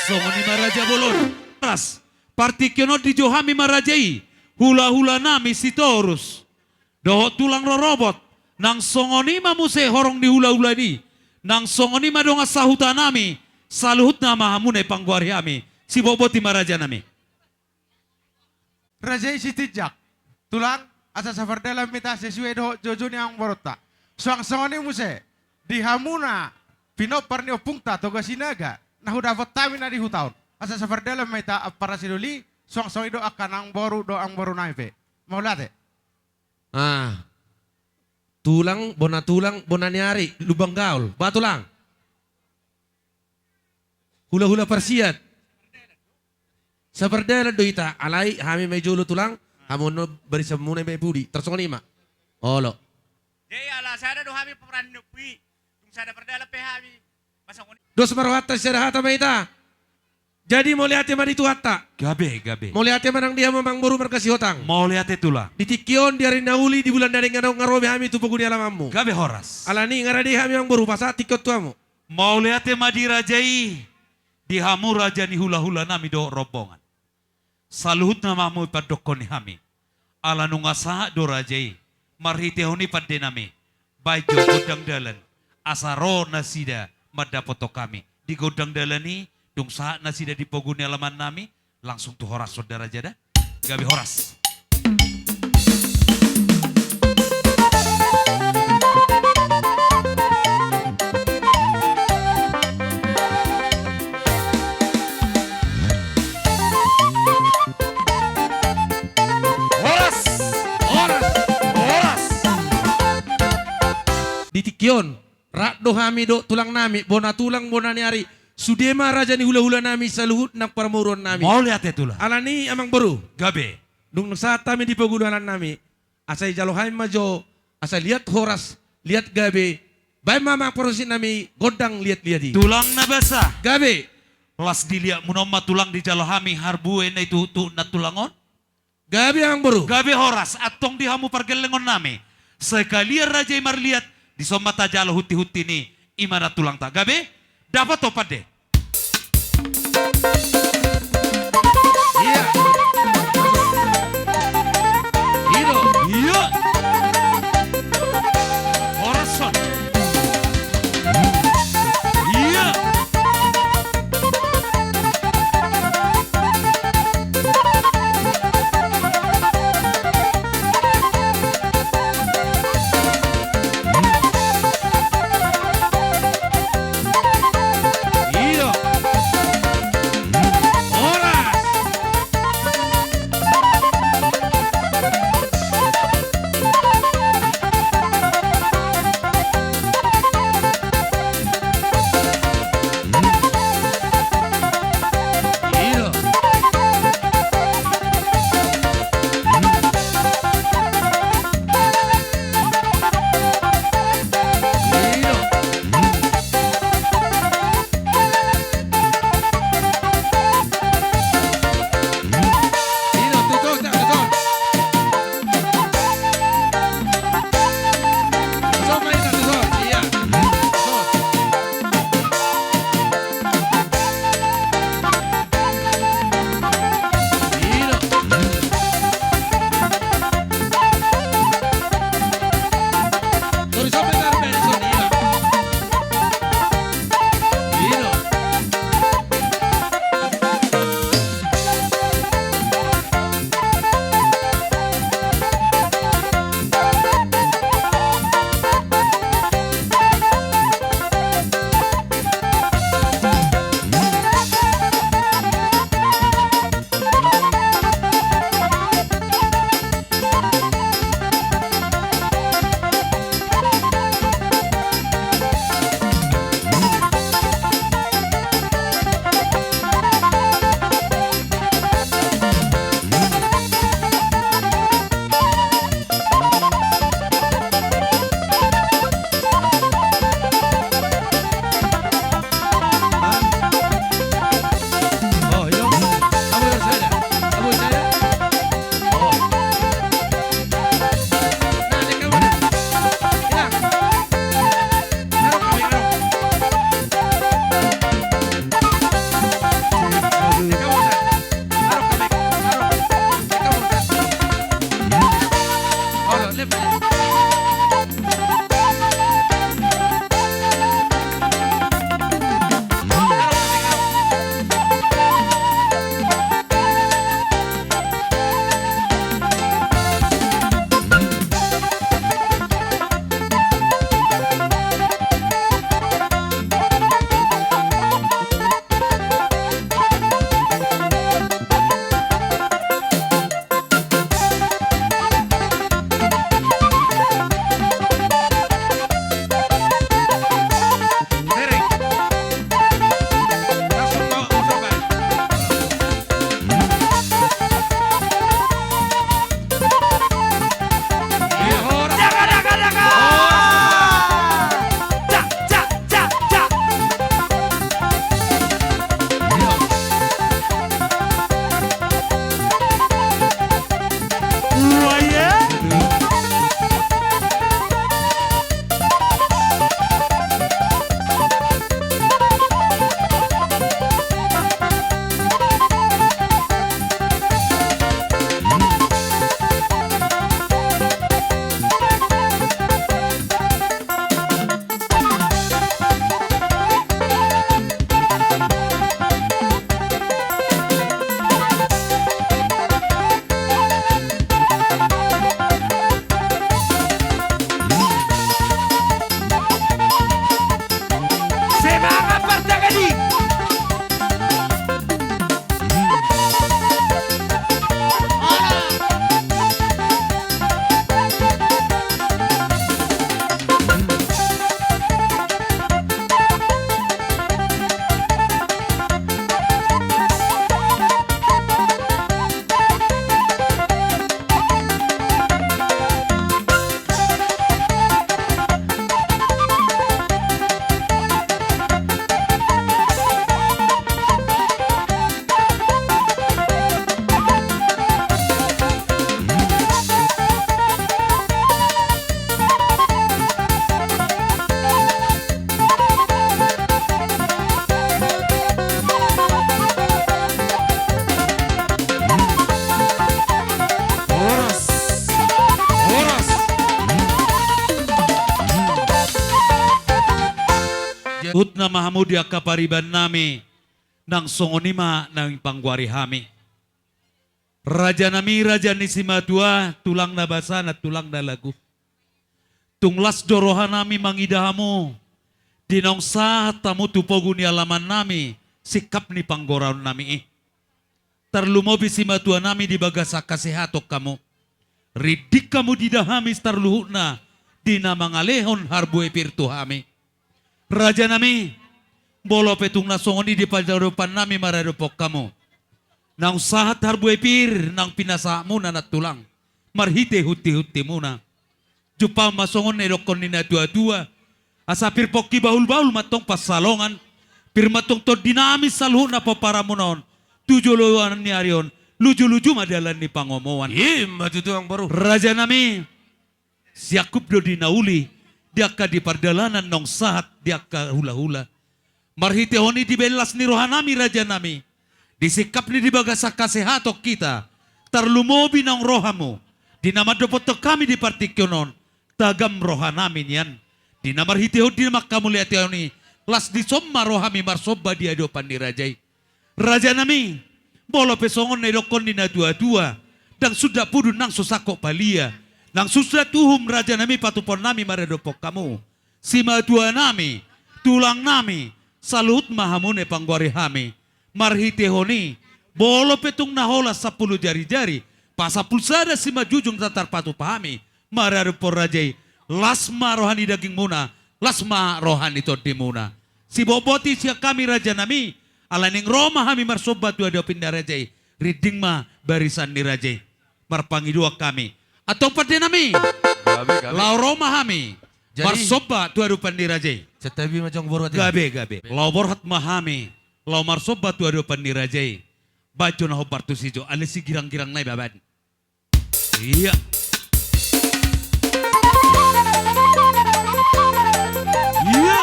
Songo ni Maraja Bolon. Horas! Partikiono di Johami Marajai. Hula-hula nami si Torus. Doho tulang rorobot. Nang songoni mamuse horong di hula-hula di. Nang songoni madonga sahuta nami. Saluhut nama hamune pangguari ami. Si boboti maraja nami. Raja isi tijak. Tulang asa safardela mita sesuai do jojuni ang borota. Suang-suang ni muse. Di hamuna pinopar ni opungta toga sinaga. Nahuda votami na di hutaon. Asa safardela mita para siduli. Suang-suang do akan ang boru naipe. Mau late? Ah. Tulang, bona nyari, lubang gaul, batulang. Hula-hula persiat. Sapardela do ita, alai hami may jolo tulang, hamono bari sa muna may pudi, tersong lima. Olo. Jadi ala sada do hami pemeran nupi, tung sada perdala pe hami masang Dos marwata siya hata may ita. Jadi mau lihat ma itu hatta. Gabe. Mau lihat manang dia memang baru merkasi hotang. Mau lihat itulah. Ditikion di hari nauli di bulan dari ngarobe hami tu paguni alamammu. Gabe horas. Alani ngaradi hami yang baru pasat tikot tuamu. Mau lihat madi rajai. Di hamu raja ni hula-hula nami do rombongan. Saluhut namamu padokon ni hami. Ala nungasa do rajai. Marhitehoni pande nami. Baijo godang dalan. Asaro nasida madapoto kami. Di godang dalan ni dung saat nasida di poguni alaman nami. Langsung tu horas saudara jada. Gabe horas. Ditikion, rak do hami do tulang nami, bona tulang bona nyari. Sudema raja ni hula-hula nami saluhut nak paramuron nami. Mau lihat itulah. Alani amang baru. Gabe. Nung saat kami di pegunungan nami, asai jalohai majo, asai lihat horas, lihat gabe. Bay mama porosin nami godang lihat-lihat di. Tulang na basah. Gabe, Las dilihat munoma tulang di jalohami harbue na itu tu na tulangon. gabe amang baru. Gabe horas atong di hamu pargelengon nami. Sekali raja imar lihat di somata jalo huti-huti ni imana tulang tak. Gabe dapat topat deh. Iya. Hiro. Iya. Horason. Iya. Hut na mahamudi akapariban nami nang songonima nang pangwari hami. Raja nami raja ni simatua tulang na basan at tulang na lagu. Tunglas dorohan nami mangidahamu. Dinong sa tamu tupogu ni alaman nami sikap ni panggoraon nami. Tarlumobi simatua nami di bagasa kasehatok kamu. Ridik kamu didahami tarluhut na di namangalehon harbue pirtu hami. Raja nami bolo petung nasongoni di pajarupan nami maradopok kamu. Nang sahat harbue pir nang pinasamu nanat tulang. Marhite huti-huti muna. Jupa masongon edokon nina dua-dua. Asapir poki bahul-bahul matong pasalongan. Pir matong to dinamis saluh na paparamunon. Tujuluan ni Arion. Luju-luju madalan ni pangomoan. Matutuang baru. Raja nami siakup do dinauli. Diaka di pardalanan nong sahat diaka hula-hula. Marhite honi di belas ni rohanami raja nami. Disikap ni di bagasa kasehatok kita. Tarlumobi ng rohamu. Dinamadopot kami di partikyonon. Tagam rohanami yan. Dinamarhiteo di makamuliateo ni. Las di somma rohami marsoba di adopan ni rajay. Raja nami. Bolo pesongon na idokon ni na dua-dua. Dan sudah pudun nang susako palia. Nang sudah tuhum raja nami patupon nami maradopok kamu. Sima dua nami. Tulang nami. Salut mahamune panggwari hami. Marhite honi, bolo petung nahola 10 jari-jari, pasapulsada si majujung tatar patu pahami, mararupor rajai, lasma rohani daging muna, lasma rohani todi muna. Si boboti siya kami raja nami, alaning Roma hami marsobat dua pindah rajai, riding ma barisan ni rajai, marpangi dua kami. Atau pada nami, lau Roma hami, marsobat dua pindah rajai. Setabi macam baru. Gabe, lau borhat mahami. Lau marsobat tu ada pandirajai. Baju naho partu sijo. Alisi girang-girang nai baban. Iya. Iya.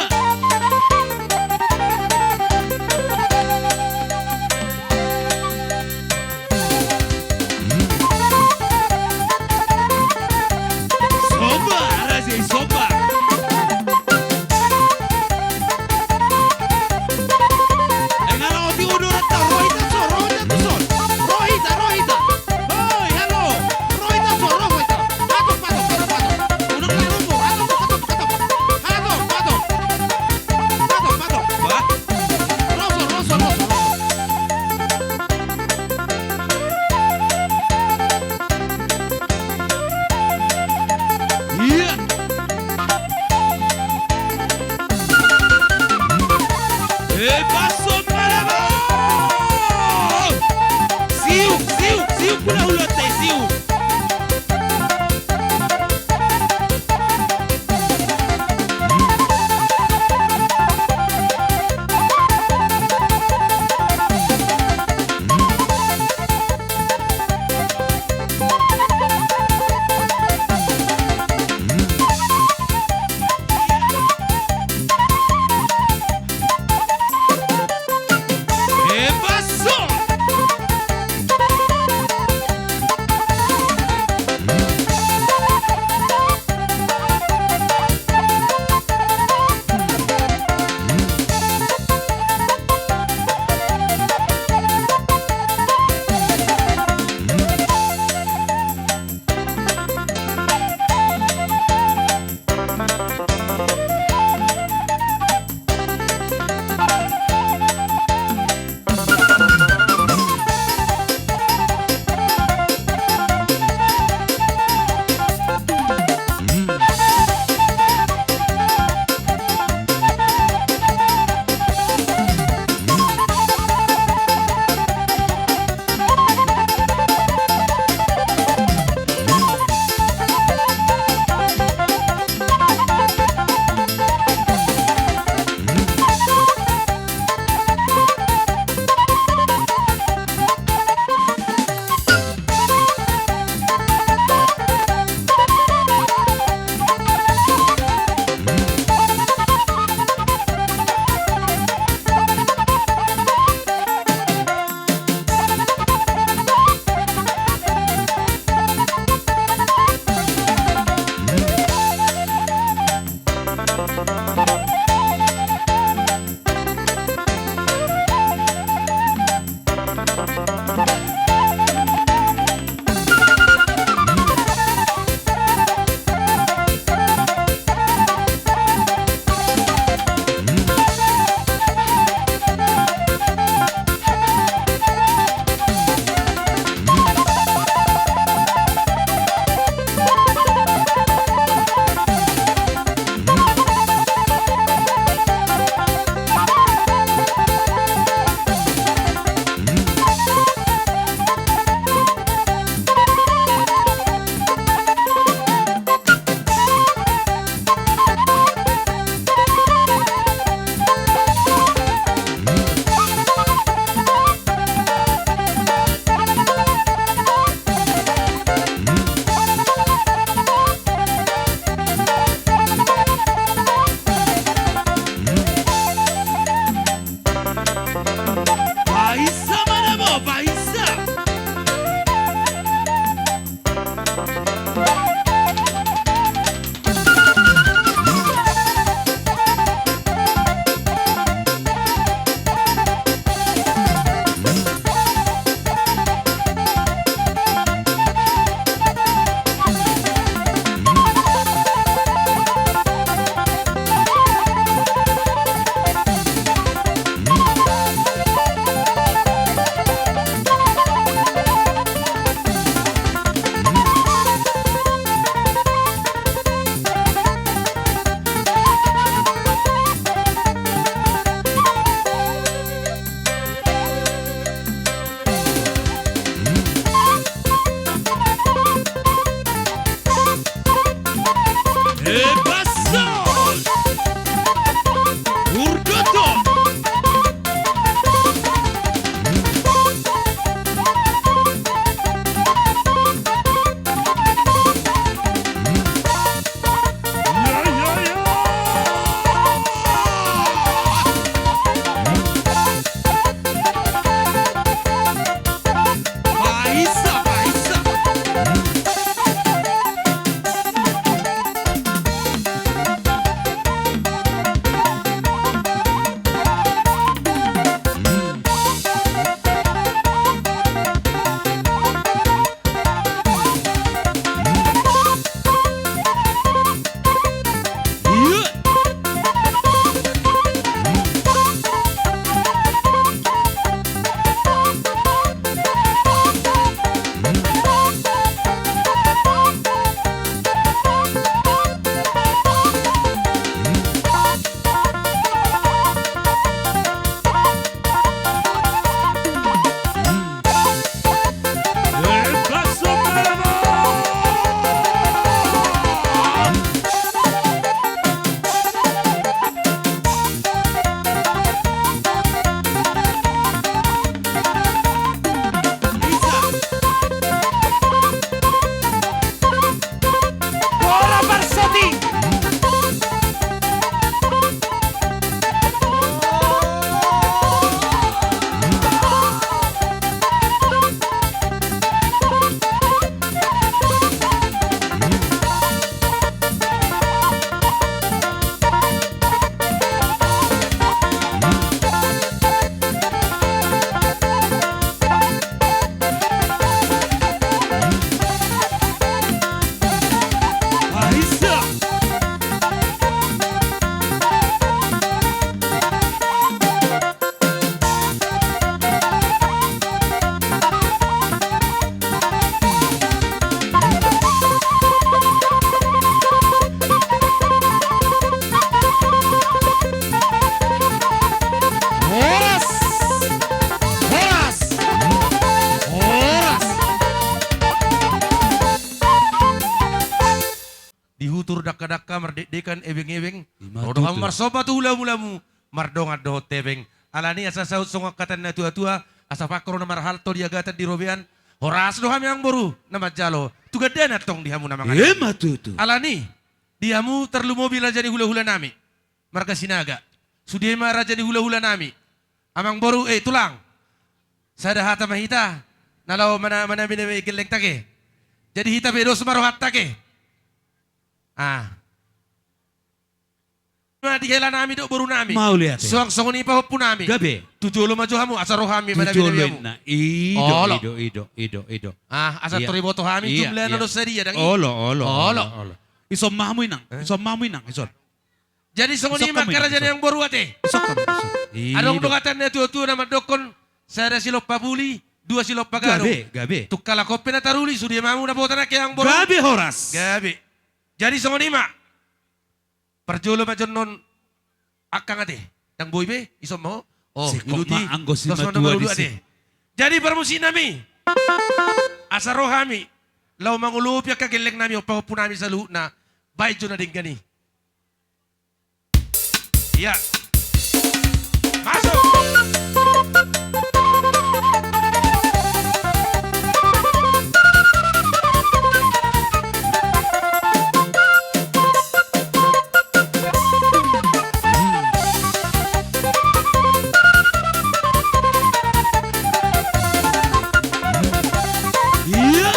Soba, rajai soba. kan ebeng-ebeng. Ima Rodo tutu. marsoba tu hula-mulamu. Mardongat do tebeng. Alani asa saut songak katan na tua-tua. Asa pakro na marhalto dia gata di robean. Horas do yang boru nama jalo. Tugadana tong dihamu nama ngani. Ema tutu. Alani. Dihamu terlu mobil aja di hula-hula nami. Marga sinaga. Sudema raja di hula-hula nami. Amang boru tulang. Sada hata mahita. Nalau mana bina geleng take. Jadi hita bedo sumarohat take. Di hela nami do boru nami. Mau lihat. Song ni pa hopu nami. Gabe. Tujuh lo maju hamu asar rohami mana Tujuh bina loin biamu. na. Ido, Olo. ido. Asar Iya. tori boto hami Iya, jumlah iya. nado seria dang. Olo. Isom mamu inang. Ison. Jadi songoni Isok kami, makara jadi isok. yang boru ate. Isok kamu. Adong dongatan na tua nama dokon. Saya silop pabuli, 2 silop pagano. Gabe. Tukala kopi na taruli sudia mamu na bota na yang boru. Gabe horas. Gabi. Jadi songoni mak. Perjolo macam non akang ate. Dang boy be isom mo. Oh, Si iluti. kok maanggo si Tos Matua mana baru di dua si. ate. Jadi permusi nami. Asa rohami. Lau mangulupya kageleng nami o paupu nami sa lu na bay na din gani. Iya. Masuk. Iya.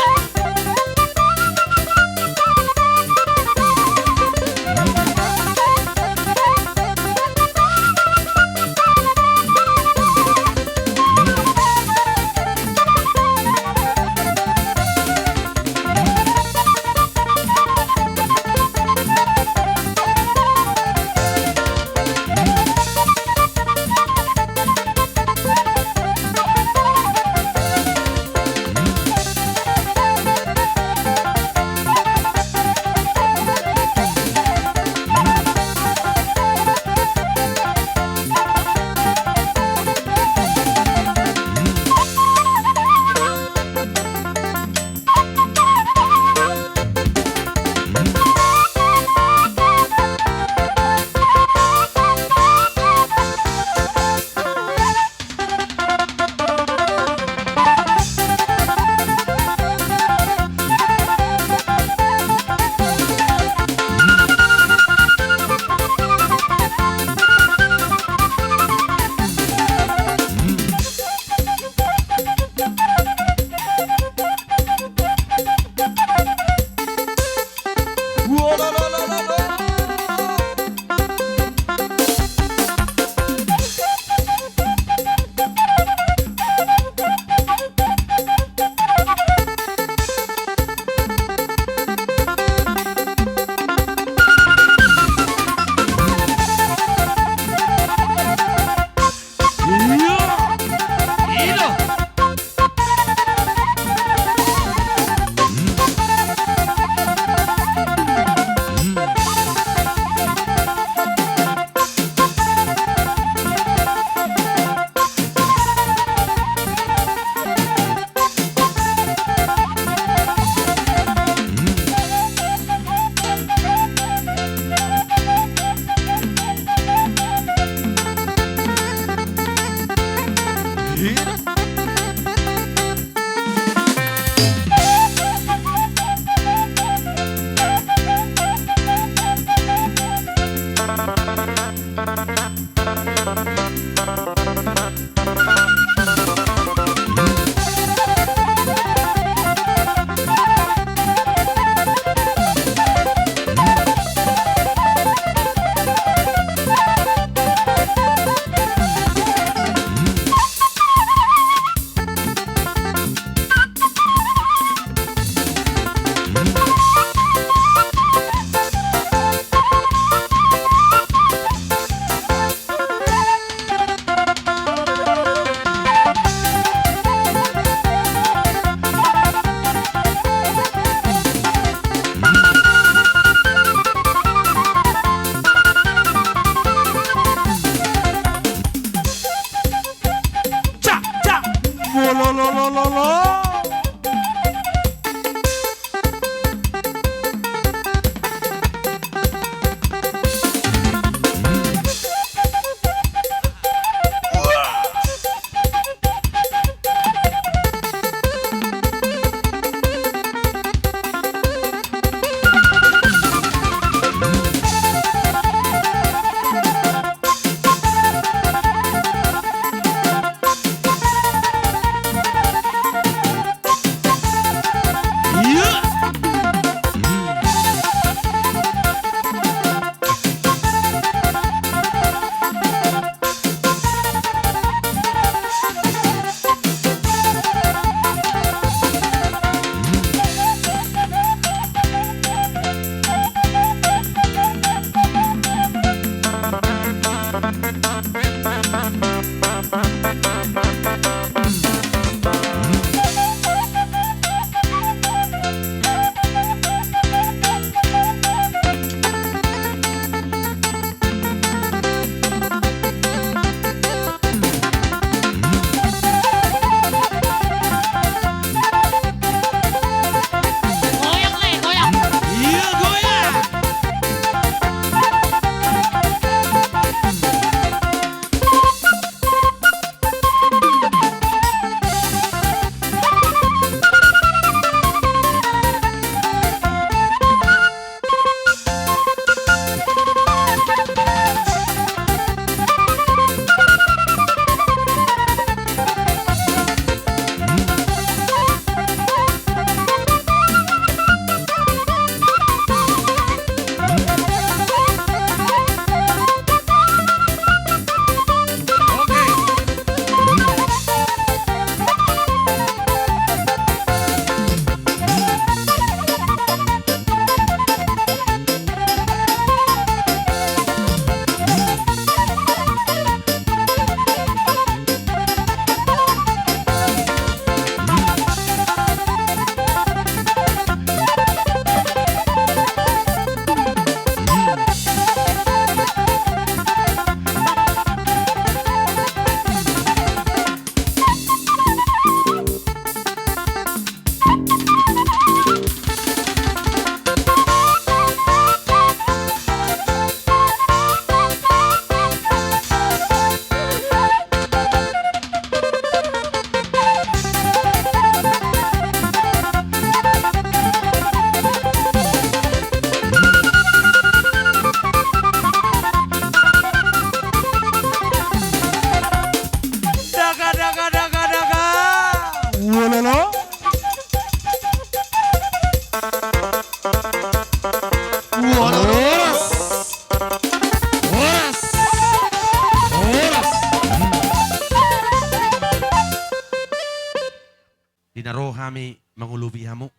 roh kami mengulubi hamu.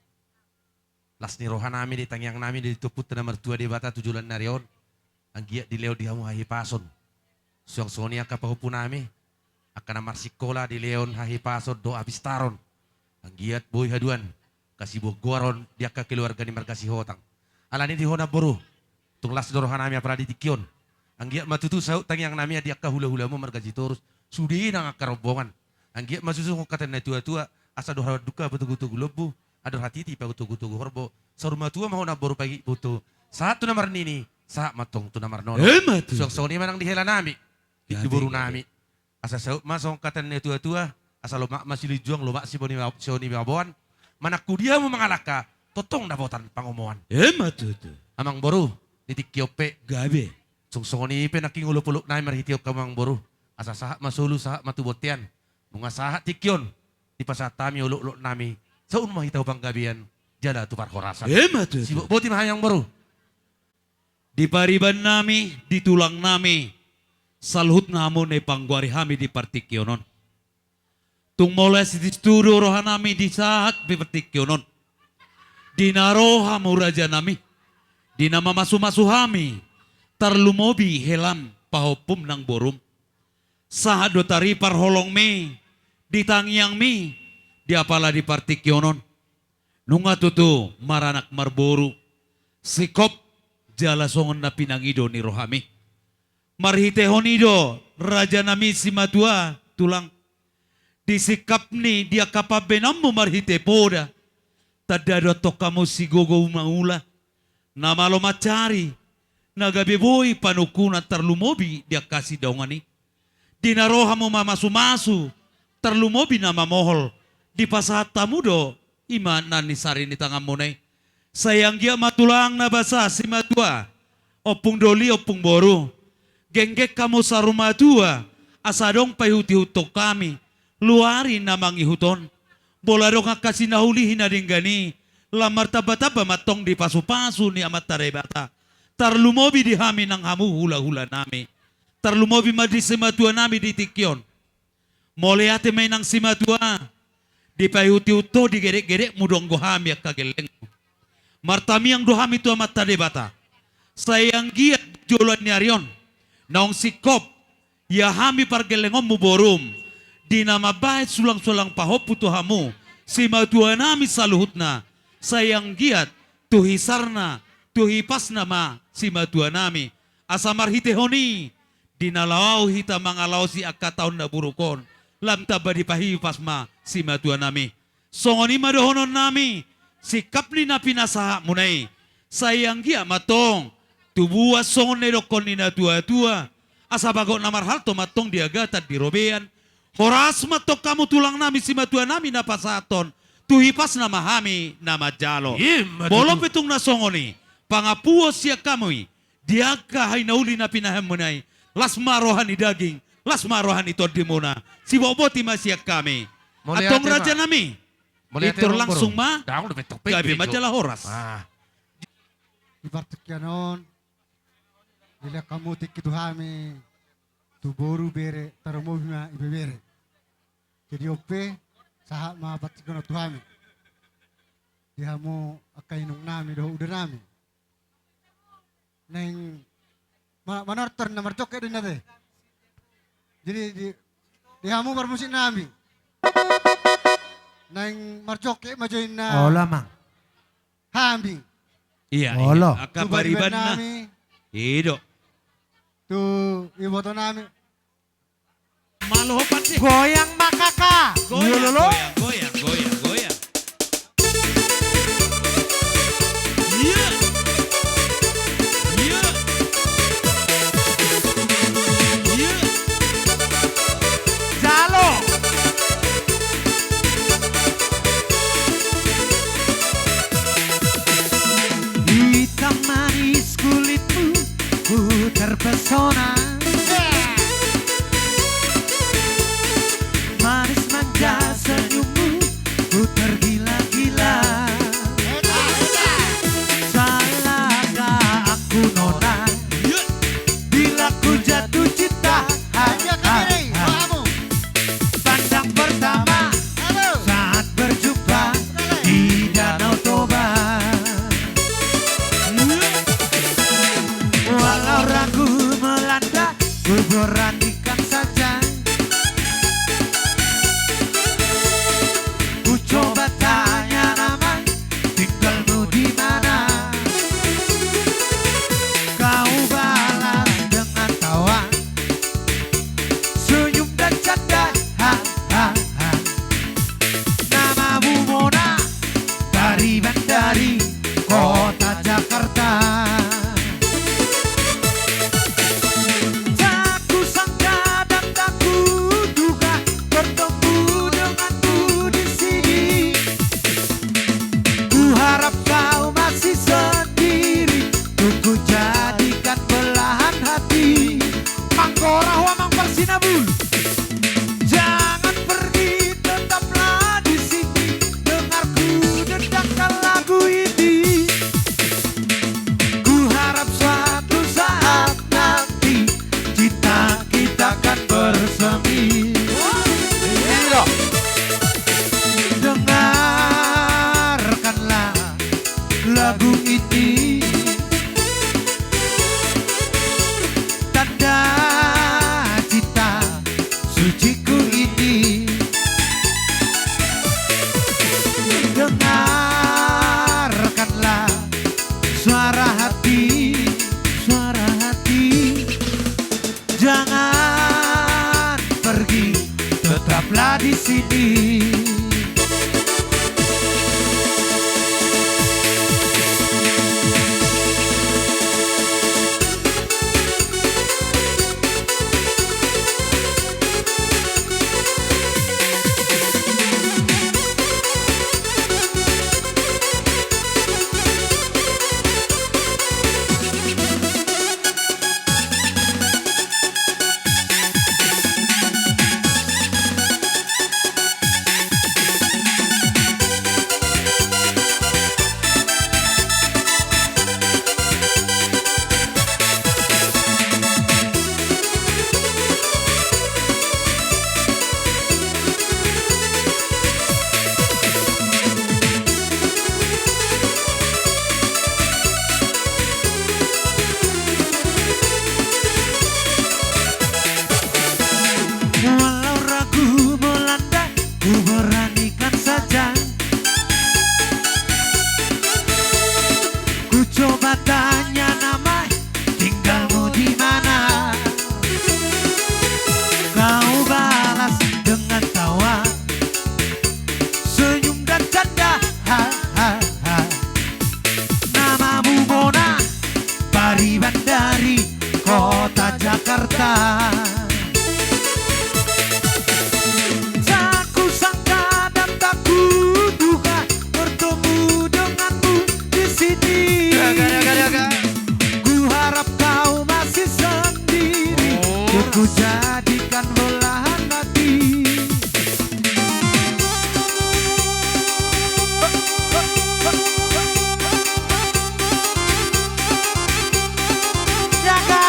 Las ni roha nami di tangyang nami di tuput na mertua di bata tujulan narion. Ang giat di leo di hamu hahi pason. Suang sonia kapahupu nami. Akan amar sikola di leon hahi pason do abis taron. Ang giat boy haduan. Kasih buah goron dia ke keluarga ni markasi hotang. Alani di hona boru. Tung las doroha nami apra di tikion. Ang giat matutu saut tangyang nami dia ke hula-hula mo markasi torus. Sudi nang akarobongan. Ang giat masusu kata na tua-tua. Asa doha duka betul-betul lebu. Ada hati tipe gutu-gutu horbo. Saruma tua mau na boru pagi butuh. Saat tu namar nini, saat matong tu namar nono. Matu. Sok ni manang dihela nami. Di Gabi, boru gabi. nami. Asa saut masong katanya tua-tua. Asa lo mak masih lijuang lo mak si boni baboan. Mana kudia mau mengalaka. Totong dapotan pangomoan. Matu tu. Amang boru titik kiope. Gabe. Song ni pe naking ulo puluk nai marhitiop kamang boru. Asa sahat masulu sahat matu botian. Bunga sahat tikion. Di pasatami uluk-uluk nami. Saun mahitaw bang gabian. Jala tu parkorasan. Matu Si tu. boti mahayang boru. Di pariban nami, di tulang nami, salhut namun e pangguari hami di partikionon. Tung mulai si studio roha nami di saat di partikionon. Di naroha raja nami, di nama masu-masu hami, tarlumobi helam pahopum nang borum. Sahat do tari parholong mi, di tangyang mi, di apala di partikionon. Nunga tutu maranak marboru, sikop jala songon na pinangido ni rohami. Marhitehonido raja nami si matua tulang. Disikap ni dia kapabenam mo marhite poda. Tadado to kamu si gogo maula. Namalo macari. Nagabeboy panukuna tarlumobi dia kasih daungani. Dinaroha mo mamasu-masu. Tarlumobi na mamohol. Di pasahat tamudo. Iman na ni sari ni tangan mo na. Sayang dia matulang na basa si matua. Opung doli opung boru. Genggek kamu sa rumah tua. Asadong payhuti-hutok kami. Luari na mangihuton. Bola dong kasih nahulihin na dinggani. Lamar taba-taba matong di pasu-pasu ni amat tarebata. Tarlumobi di hami ng hamu hula-hula nami. Tarlumobi madi si matua nami di tikyon. Mole ate may nang si matua. Di payhuti-huto di gerek-gerek mudong gohami ak kageleng. Martami ang dohami tu amat tarebata. Sayang giat jualan nyarion. Naong sikop. Ya hami pargelengom mu borum. Di nama baik sulang-sulang pahop putu hamu. Si matua nami saluhut na. Sayang giat tuhi sarna. Tuhi pas nama si matua nami. Asamar hitehoni. Di nalaw hita mangalaw si akataon na burukon. Lam taba di pahi pasma si matua nami. Songoni madohonon nami. Sikap ni na pinasaha munay. Sayang giat matong. Tubuas songon nedokon ni na tua-tua. Asabago namar halto matong diagatat di robean. Horas matok kamu tulang nami si matua nami na pasaton. Tuhipas nama hami nama jalo. Bolong petung na songoni. Pangapuo siya kamoy. Diaga hay nauli na pinahamunay. Las marohan ni daging. Las marohan ito di muna. Si boboti masya kami. Atong raja nami. Itur langsung ma. Gabi majalah horas. Di partikyanon. Bila kamu tikitu hami. Tuboru bere tarumobi ma ibebere. Jadi ope sahat ma partikyanon tuhami. Dihamu akainung nami doh udah nami. Neng manortor na marcoke din nate. Jadi dihamu bermusik nami. Neng marcoke majoin na. Ola mang. Hami. Iya. Olo. Akabariban na. nami. Ido. Tu iboto nami. Malo pati. Goyang makaka. Goyang, Lolo. goyang, goyang, goyang. Iya. Iya. Iya. Jalo. Hitam manis kulitmu, ku terpesona. Manis manja senyummu, ku beranikan saja. Ku coba tanya nama, tinggalmu di mana? Kau balas dengan tawa, senyum dan canda, ha ha ha. Namamu Mona, dari bandari kota Jakarta. Tak kusangka dan tak kuduga bertemu denganmu di sini. Ku harap kau masih sendiri, ku jadikan belahan hati. Manggora wamang persinabul, jangan pergi, tetaplah di sini. Dengarku dendangkan lagu ini. Ku harap suatu saat nanti cinta kita akan bersemi. Dengarkanlah lagu ini, tanda cinta suciku ini. Dengarkanlah suara hati, suara hati. Jangan pergi, tetaplah di sini. Walau ragu melanda, ku beranikan saja. Ku coba tanya nama, tinggalmu di mana? Kau balas dengan tawa, senyum dan canda, ha ha ha. Namamu Mona, dari bandari kota Jakarta. Tak kusangka dan tak kuduga bertemu denganmu di sini. Ku harap kau masih sendiri, ku jadikan belahan hati. Jaga.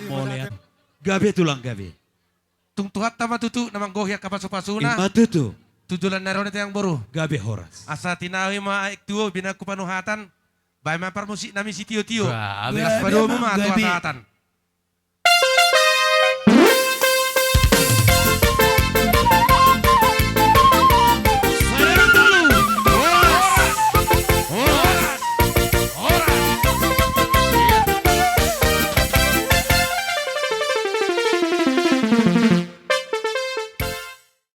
Molean. Gabe tulang gabe. Tung tuhat tama tutu namang gohya kapasupasuna. Ima tutu. Tujulan naronet yang boru. Gabe horas. Asa tinawi ma aik tuo binaku panuhatan. Bay ma parmusik nami si tio-tio. Gabe. Belas padomu ma Gabe. tuatatan.